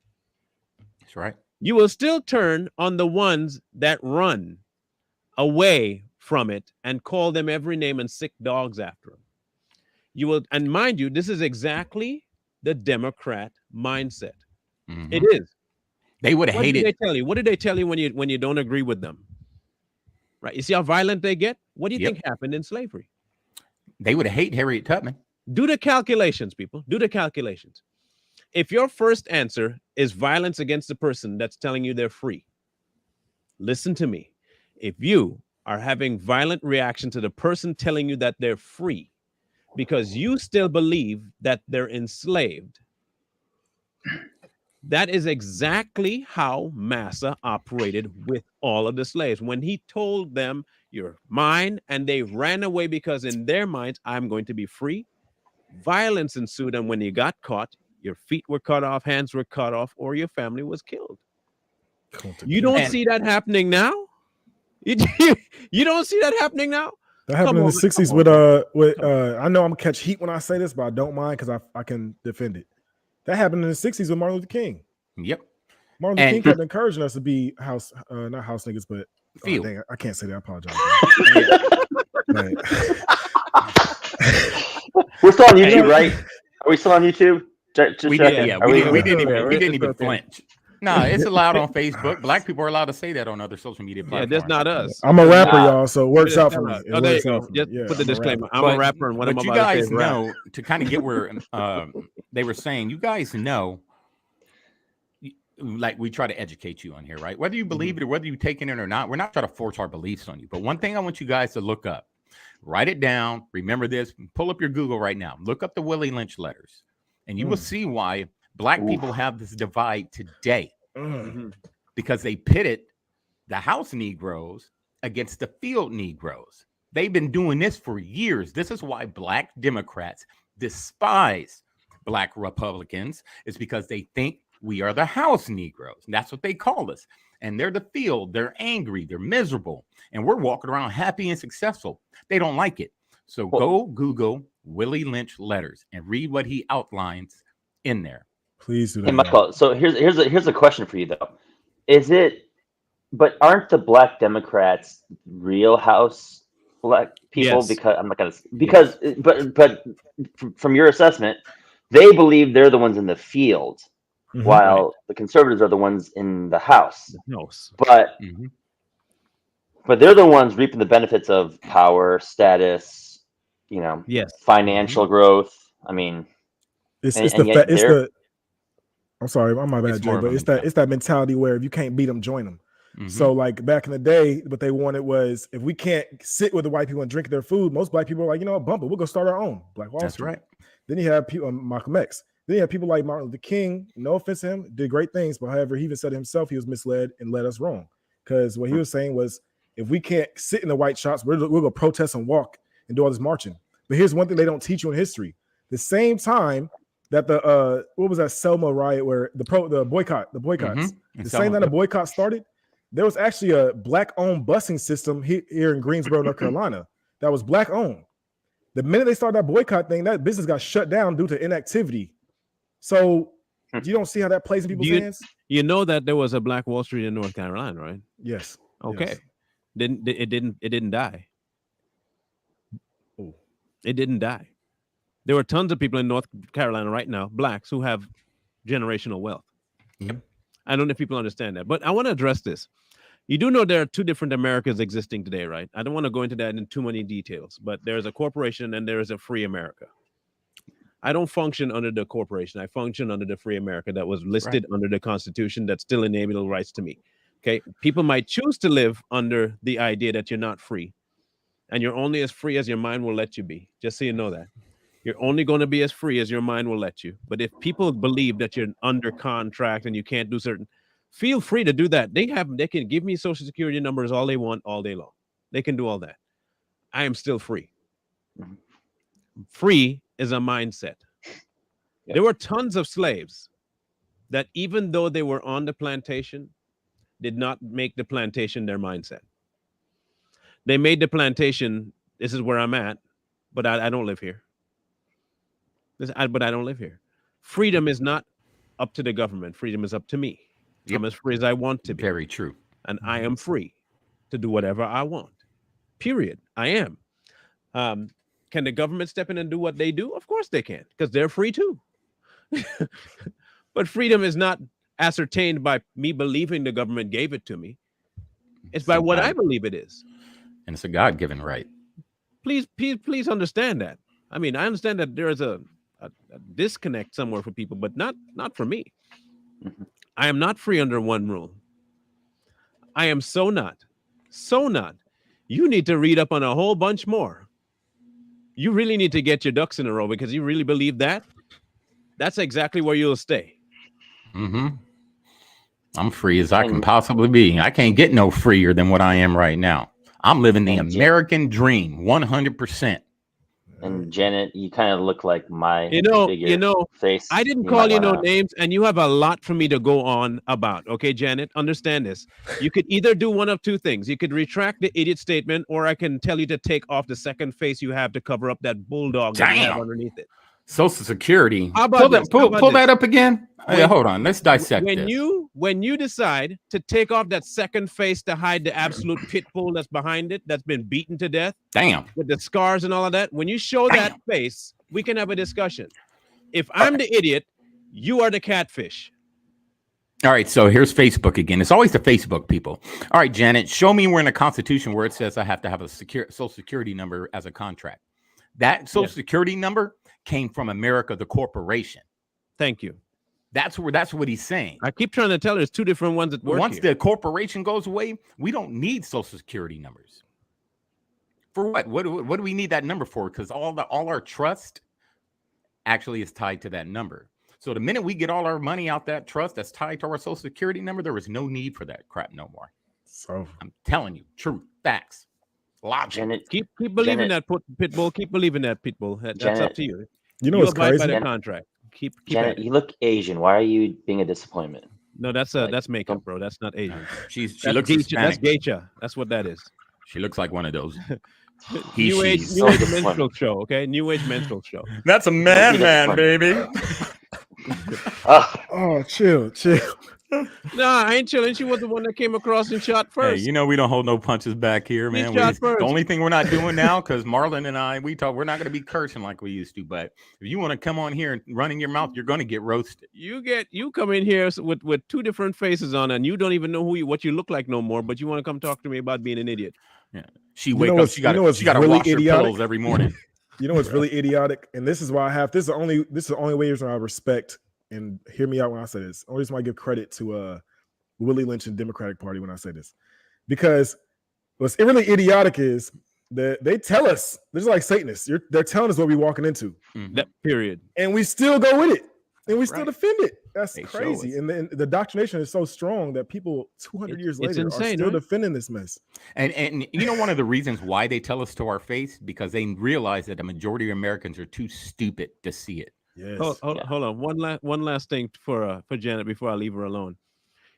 That's right. You will still turn on the ones that run away from it and call them every name and sick dogs after them. You will, and mind you, this is exactly the Democrat mindset. It is. They would have hated. What did they tell you? What did they tell you when you don't agree with them? Right. You see how violent they get? What do you think happened in slavery? They would have hated Harriet Tubman. Do the calculations, people. Do the calculations. If your first answer is violence against the person that's telling you they're free, listen to me. If you are having violent reaction to the person telling you that they're free because you still believe that they're enslaved, that is exactly how Massa operated with all of the slaves. When he told them, you're mine, and they ran away because in their minds, I'm going to be free, violence ensued. And when you got caught, your feet were cut off, hands were cut off, or your family was killed. You don't see that happening now? You don't see that happening now? That happened in the 60s with I know I'm gonna catch heat when I say this, but I don't mind because I can defend it. That happened in the 60s with Martin Luther King. Yep. Martin Luther King kept encouraging us to be house, not house niggas, but dang, I can't say that. I apologize. We're still on YouTube, right? Are we still on YouTube? We didn't even flinch. No, it's allowed on Facebook. Black people are allowed to say that on other social media platforms. Yeah, that's not us. I'm a rapper, y'all, so it works out for me. Oh, there you go. Just put the disclaimer. I'm a rapper, and what I'm you guys know to kind of get where they were saying. You guys know, like we try to educate you on here, right? Whether you believe it or whether you take it in or not, we're not trying to force our beliefs on you. But one thing I want you guys to look up, write it down, remember this, pull up your Google right now, look up the Willie Lynch letters, and you will see why Black people have this divide today because they pitted the house Negroes against the field Negroes. They've been doing this for years. This is why Black Democrats despise Black Republicans, is because they think We are the house Negroes. And that's what they call us. And they're the field. They're angry. They're miserable. And we're walking around happy and successful. They don't like it. So go Google Willie Lynch letters and read what he outlines in there. Please do that. Hey, Michael, so here's a question for you though. Is it? But aren't the Black Democrats real house Black people? Yes. Because I'm not gonna but from your assessment, they believe they're the ones in the field, while the conservatives are the ones in the house. But but they're the ones reaping the benefits of power, status, financial growth. I mean, I'm sorry, I'm my bad, Jay, but it's that mentality where if you can't beat them, join them. So like back in the day, what they wanted was if we can't sit with the white people and drink their food, most black people are like, bump it, we'll go start our own Black Wall Street. Right. Then you have people, Malcolm X. Then you have people like Martin Luther King. No offense to him, did great things, but however, he even said himself he was misled and led us wrong. Because what he was saying was, if we can't sit in the white shops, we're going to protest and walk and do all this marching. But here's one thing they don't teach you in history: the same time that the what was that Selma riot where the boycotts, the same time the boycott started, there was actually a Black-owned busing system here in Greensboro, North Carolina, that was Black-owned. The minute they started that boycott thing, that business got shut down due to inactivity. So you don't see how that plays in people's hands? You know that there was a Black Wall Street in North Carolina, right? Yes. Okay. Yes. It didn't die. Oh. It didn't die. There were tons of people in North Carolina right now, blacks, who have generational wealth. Yep. I don't know if people understand that, but I want to address this. You do know there are two different Americas existing today, right? I don't want to go into that in too many details, but there's a corporation and there is a free America. I don't function under the corporation. I function under the free America that was listed under the Constitution that still enabled rights to me. Okay. People might choose to live under the idea that you're not free, and you're only as free as your mind will let you be. Just so you know that. You're only going to be as free as your mind will let you. But if people believe that you're under contract and you can't do certain, feel free to do that. They can give me Social Security numbers all they want all day long. They can do all that. I am still free. Free is a mindset. Yep. There were tons of slaves that, even though they were on the plantation, did not make the plantation their mindset. They made the plantation, this is where I'm at, but I don't live here. But I don't live here. Freedom is not up to the government. Freedom is up to me. Yep. I'm as free as I want to be. Very true. And I am free to do whatever I want. Period. I am. Can the government step in and do what they do? Of course they can, because they're free too. But freedom is not ascertained by me believing the government gave it to me. It's by what I believe it is. And it's a God-given right. Please understand that. I mean, I understand that there is a disconnect somewhere for people, but not for me. I am not free under one rule. I am so not. You need to read up on a whole bunch more. You really need to get your ducks in a row, because you really believe that. That's exactly where you'll stay. I'm free as I can possibly be. I can't get no freer than what I am right now. I'm living the American dream 100%. And Janet, you kind of look like my face. I didn't call you no names, and you have a lot for me to go on about. Okay, Janet, understand this. You could either do one of two things. You could retract the idiot statement, or I can tell you to take off the second face you have to cover up that bulldog that you have underneath it. Social Security. Pull that up again. Hold on. Let's dissect this. When you decide to take off that second face to hide the absolute pit bull that's behind it, that's been beaten to death. Damn. With the scars and all of that. When you show that face, we can have a discussion. If I'm the idiot, you are the catfish. All right. So here's Facebook again. It's always the Facebook people. All right, Janet, show me where in the Constitution where it says I have to have a Social Security number as a contract. That Social Security number came from America, the corporation. Thank you. That's what he's saying. I keep trying to tell you there's two different ones that work. Once the corporation goes away, we don't need Social Security numbers. For what? What do we need that number for? Because all our trust actually is tied to that number. So the minute we get all our money out that trust that's tied to our Social Security number, there is no need for that crap no more. So I'm telling you, truth, facts, logic. Janet, keep believing that pitbull. Keep believing that pitbull. That's up to you. You know what's crazy? By the contract. Keep Janet, at it. you look Asian. Why are you being a disappointment? No, that's Like, that's makeup, don't- bro. That's not Asian. She That's looks geisha. Hispanic. That's geisha. That's what that is. She looks like one of those. New age, She's. new So age disappointing. menstrual show. Okay, new age menstrual show. That's a be man, disappointed. baby. Ugh. Oh, chill. Nah, I ain't chilling. She was the one that came across and shot Hey, first. you know we don't hold no punches back here, He man. shot The first. only thing we're not doing now, because Marlon and I, we're not going to be cursing like we used to. But if you want to come on here and running your mouth, you're going to get roasted. You come in here with two different faces on, and you don't even know what you look like no more. But you want to come talk to me about being an idiot. Yeah, she You wake know up. what's- She you know got what's to really wash her idiotic? pillows every morning. You know what's really idiotic, and this is why I have this is the only way I respect, and hear me out when I say this. Only reason why I give credit to Willie Lynch and Democratic Party when I say this, because what's really idiotic is that they tell us, this is like Satanists. They're telling us what we're walking into, That period. and we still go with it, and we still Right. defend it. That's They show crazy, us. and then the indoctrination is so strong that people 200 years It's later are insane, still right? defending this mess. And you know one of the reasons why they tell us to our face, because they realize that the majority of Americans are too stupid to see it. Yes. Hold on. One last thing for Janet before I leave her alone.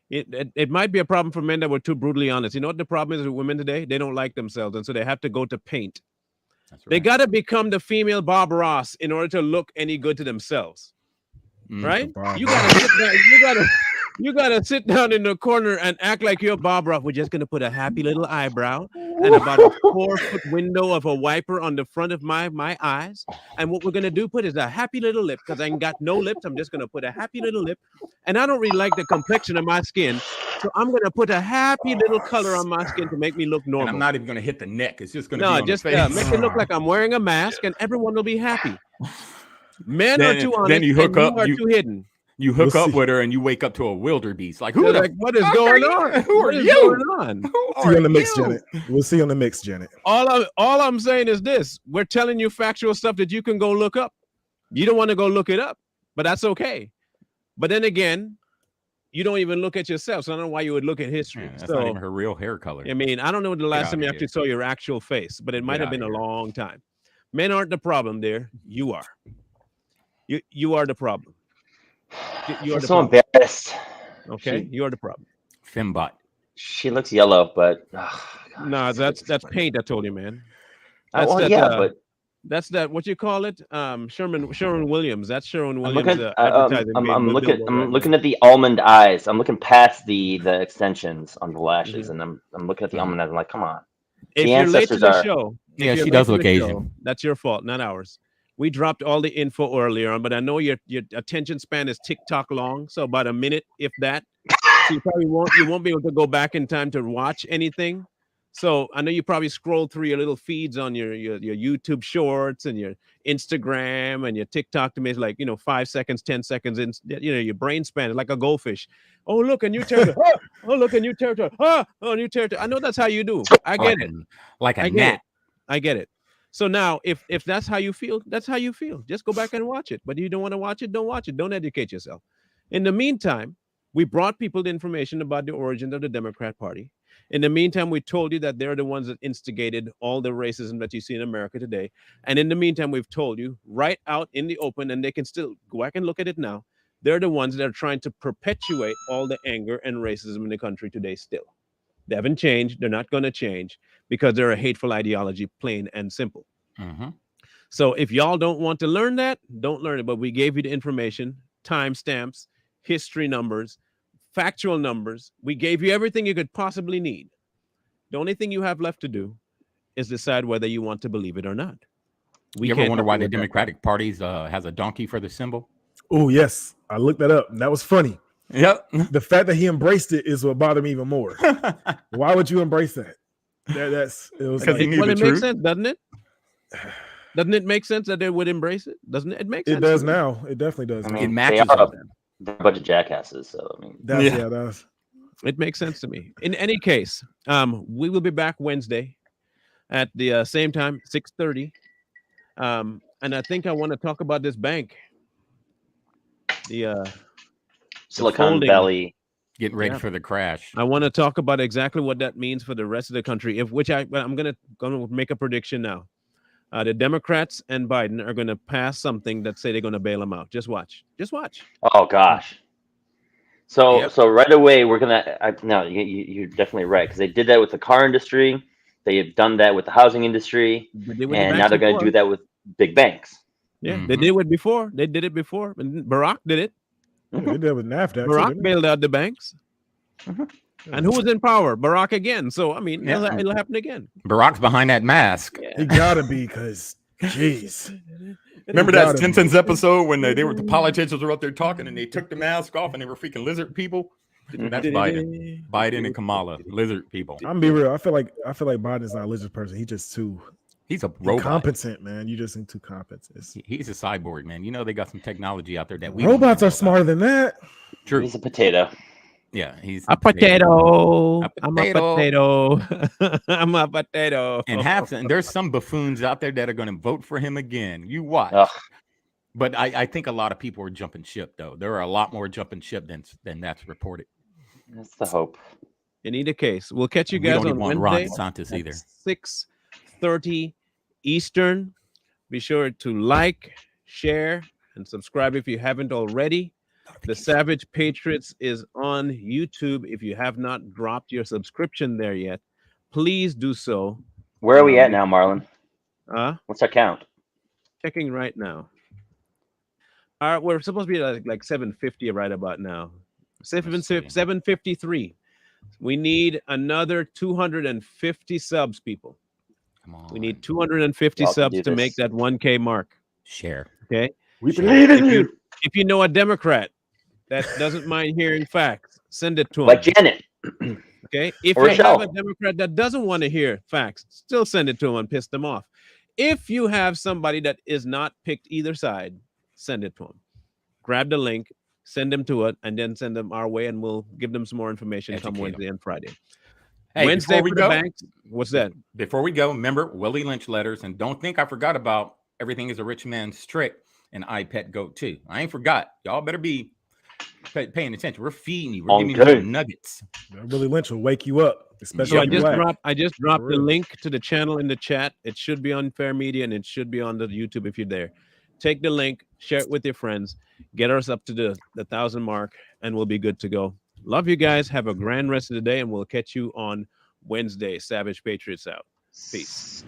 It might be a problem for men that were too brutally honest. You know what the problem is with women today? They don't like themselves, and so they have to go to paint. That's They right. got to become the female Bob Ross in order to look any good to themselves, right? Bob You Ross. gotta sit down. You gotta sit down in the corner and act like you're Bob Ross. We're just gonna put a happy little eyebrow and about a 4-foot window of a wiper on the front of my eyes. And what we're gonna do put is a happy little lip, because I ain't got no lips. I'm just gonna put a happy little lip, and I don't really like the complexion of my skin, so I'm gonna put a happy little color on my skin to make me look And normal. I'm not even going to hit the neck. It's just going to be No, on just the face. make it look like I'm wearing a mask, and everyone will be happy. Men are Then- too then honest, you hook and up, you are you- too hidden. You hook We'll up see. with her and you wake up to a wildebeest. Like, who They're the like, what is fuck going are on? you? Who are What is you? going on? Who See you in the are mix, you? Janet. We'll see you on the mix, Janet. All I'm saying is this: we're telling you factual stuff that you can go look up. You don't want to go look it up, but that's okay. But then again, you don't even look at yourself, so I don't know why you would look at history. Man, that's So not even her real hair color. I mean, I don't know the last outta time you here. actually saw your actual face, but it might Get have been a outta here. long time. Men aren't the problem, there. You are. You are the problem. You are I'm the so problem. embarrassed. Okay, She- you are the problem. Fembot. She looks yellow, but No, that's paint. I told you, man. That's that. What you call it? Sherman Williams. That's Sherman I'm Williams. looking. Advertising. I'm looking. billboard I'm right looking now. at the almond eyes. I'm looking past the extensions on the lashes, Mhm. and I'm looking at the Mhm. almond eyes. I'm like, come on. If The you're late to ancestors the are- show, if Yeah, you're she late does to look the Asian. show, that's your fault, not ours. We dropped all the info earlier on, but I know your attention span is TikTok long, so about a minute, if that. So you won't be able to go back in time to watch anything. So I know you probably scroll through your little feeds on your YouTube shorts and your Instagram and your TikTok to me. It's like 5 seconds, 10 seconds in. Your brain span is like a goldfish. Oh, look, a new territory. Oh, look, a new territory. Oh, new territory. I know that's how you do. I get it. Like a I get gnat. it. I get it. So now, if that's how you feel, that's how you feel. Just go back and watch it. But if you don't want to watch it, don't watch it. Don't educate yourself. In the meantime, we brought people the information about the origin of the Democrat Party. In the meantime, we told you that they're the ones that instigated all the racism that you see in America today. And in the meantime, we've told you right out in the open, and they can still go back and look at it now. They're the ones that are trying to perpetuate all the anger and racism in the country today still. They haven't changed. They're not going to change because they're a hateful ideology, plain and simple. Mhm. So if y'all don't want to learn that, don't learn it. But we gave you the information, timestamps, history numbers, factual numbers. We gave you everything you could possibly need. The only thing you have left to do is decide whether you want to believe it or not. You ever can't wonder help why you the with that. Democratic Party has a donkey for the symbol? Oh, yes. I looked that up, and that was funny. Yep. The fact that he embraced it is what bothered me even more. Why would you embrace that? It was Because like, he knew Well, the it makes truth. sense, doesn't it? Doesn't it make sense that they would embrace it? Doesn't it? It makes sense. it does to me. now. It definitely does. I now. mean, It they matches are them. they're a bunch of jackasses. So I mean, That's, Yeah. that's It makes sense to me. In any case, we will be back Wednesday at the same time, 6:30. And I think I want to talk about this bank. The Silicon folding. Valley. Getting ready Yeah. for the crash. I want to talk about exactly what that means for the rest of the country. I'm gonna make a prediction now. The Democrats and Biden are going to pass something that say they're going to bail them out. Just watch. Just watch. Oh gosh. So Yep. so right away we're gonna. No, you're definitely right because they did that with the car industry. They have done that with the housing industry, They did with the and banks now they're going to before. do that with big banks. Yeah, they did it before. They did it before. And Barack did it. Yeah, they did it with NAFTA. Barack bailed out the banks. Mhm. And who was in power? Barack again. So, I mean, Yeah. it'll happen again. Barack's behind that mask. Yeah. He gotta be because, jeez. Remember gotta that be. Simpsons episode when the politicians were up there talking and they took the mask off and they were freaking lizard people? That's Biden. Biden and Kamala, lizard people. I'm gonna be real. I feel like Biden's not a lizard person. He's just too He's a robot. incompetent, man. You just too competent. He's a cyborg, man. You know they got some technology out there that we Robots don't know are smarter about. than that. True. He's a potato. Yeah, he's A potato. A I'm a potato. I'm a potato. And there's some buffoons out there that are going to vote for him again. You watch. Ugh. But I think a lot of people are jumping ship, though. There are a lot more jumping ship than that's reported. That's the hope. In either case, we'll catch you And we guys don't on even want Ron Wednesday. DeSantis either. 6:30 Eastern. Be sure to like, share, and subscribe if you haven't already. The Savage Patriots is on YouTube. If you have not dropped your subscription there yet, please do so. Where are we at now, Marlon? What's our count? Checking right now. All right, we're supposed to be like 750 right about now. 753. We need another 250 subs, people. Come on. We need 250 Y'all can subs do to make this. that 1K mark. Share. Okay. We believe in you. If you know a Democrat that doesn't mind hearing facts, send it to Like them. Janet. Okay. If Or you have Rochelle. a Democrat that doesn't want to hear facts, still send it to them and piss them off. If you have somebody that is not picked either side, send it to them. Grab the link, send them to it, and then send them our way, and we'll give them some more information come Educate 'em. Wednesday and Friday. Hey, Wednesday before we for the go, banks. What's that? before we go, remember Willie Lynch letters, and don't think I forgot about Everything is a Rich Man's Trick and iPet Goat too. I ain't forgot. Y'all better be paying attention. We're feeding you. We're giving you Okay. some nuggets. Willie Lynch will wake you up, especially So if you black. I just dropped For the real. link to the channel in the chat. It should be on Fair Media and it should be on the YouTube if you're there. Take the link, share it with your friends, get us up to the 1,000 mark, and we'll be good to go. Love you guys. Have a grand rest of the day, and we'll catch you on Wednesday. Savage Patriots out. Peace.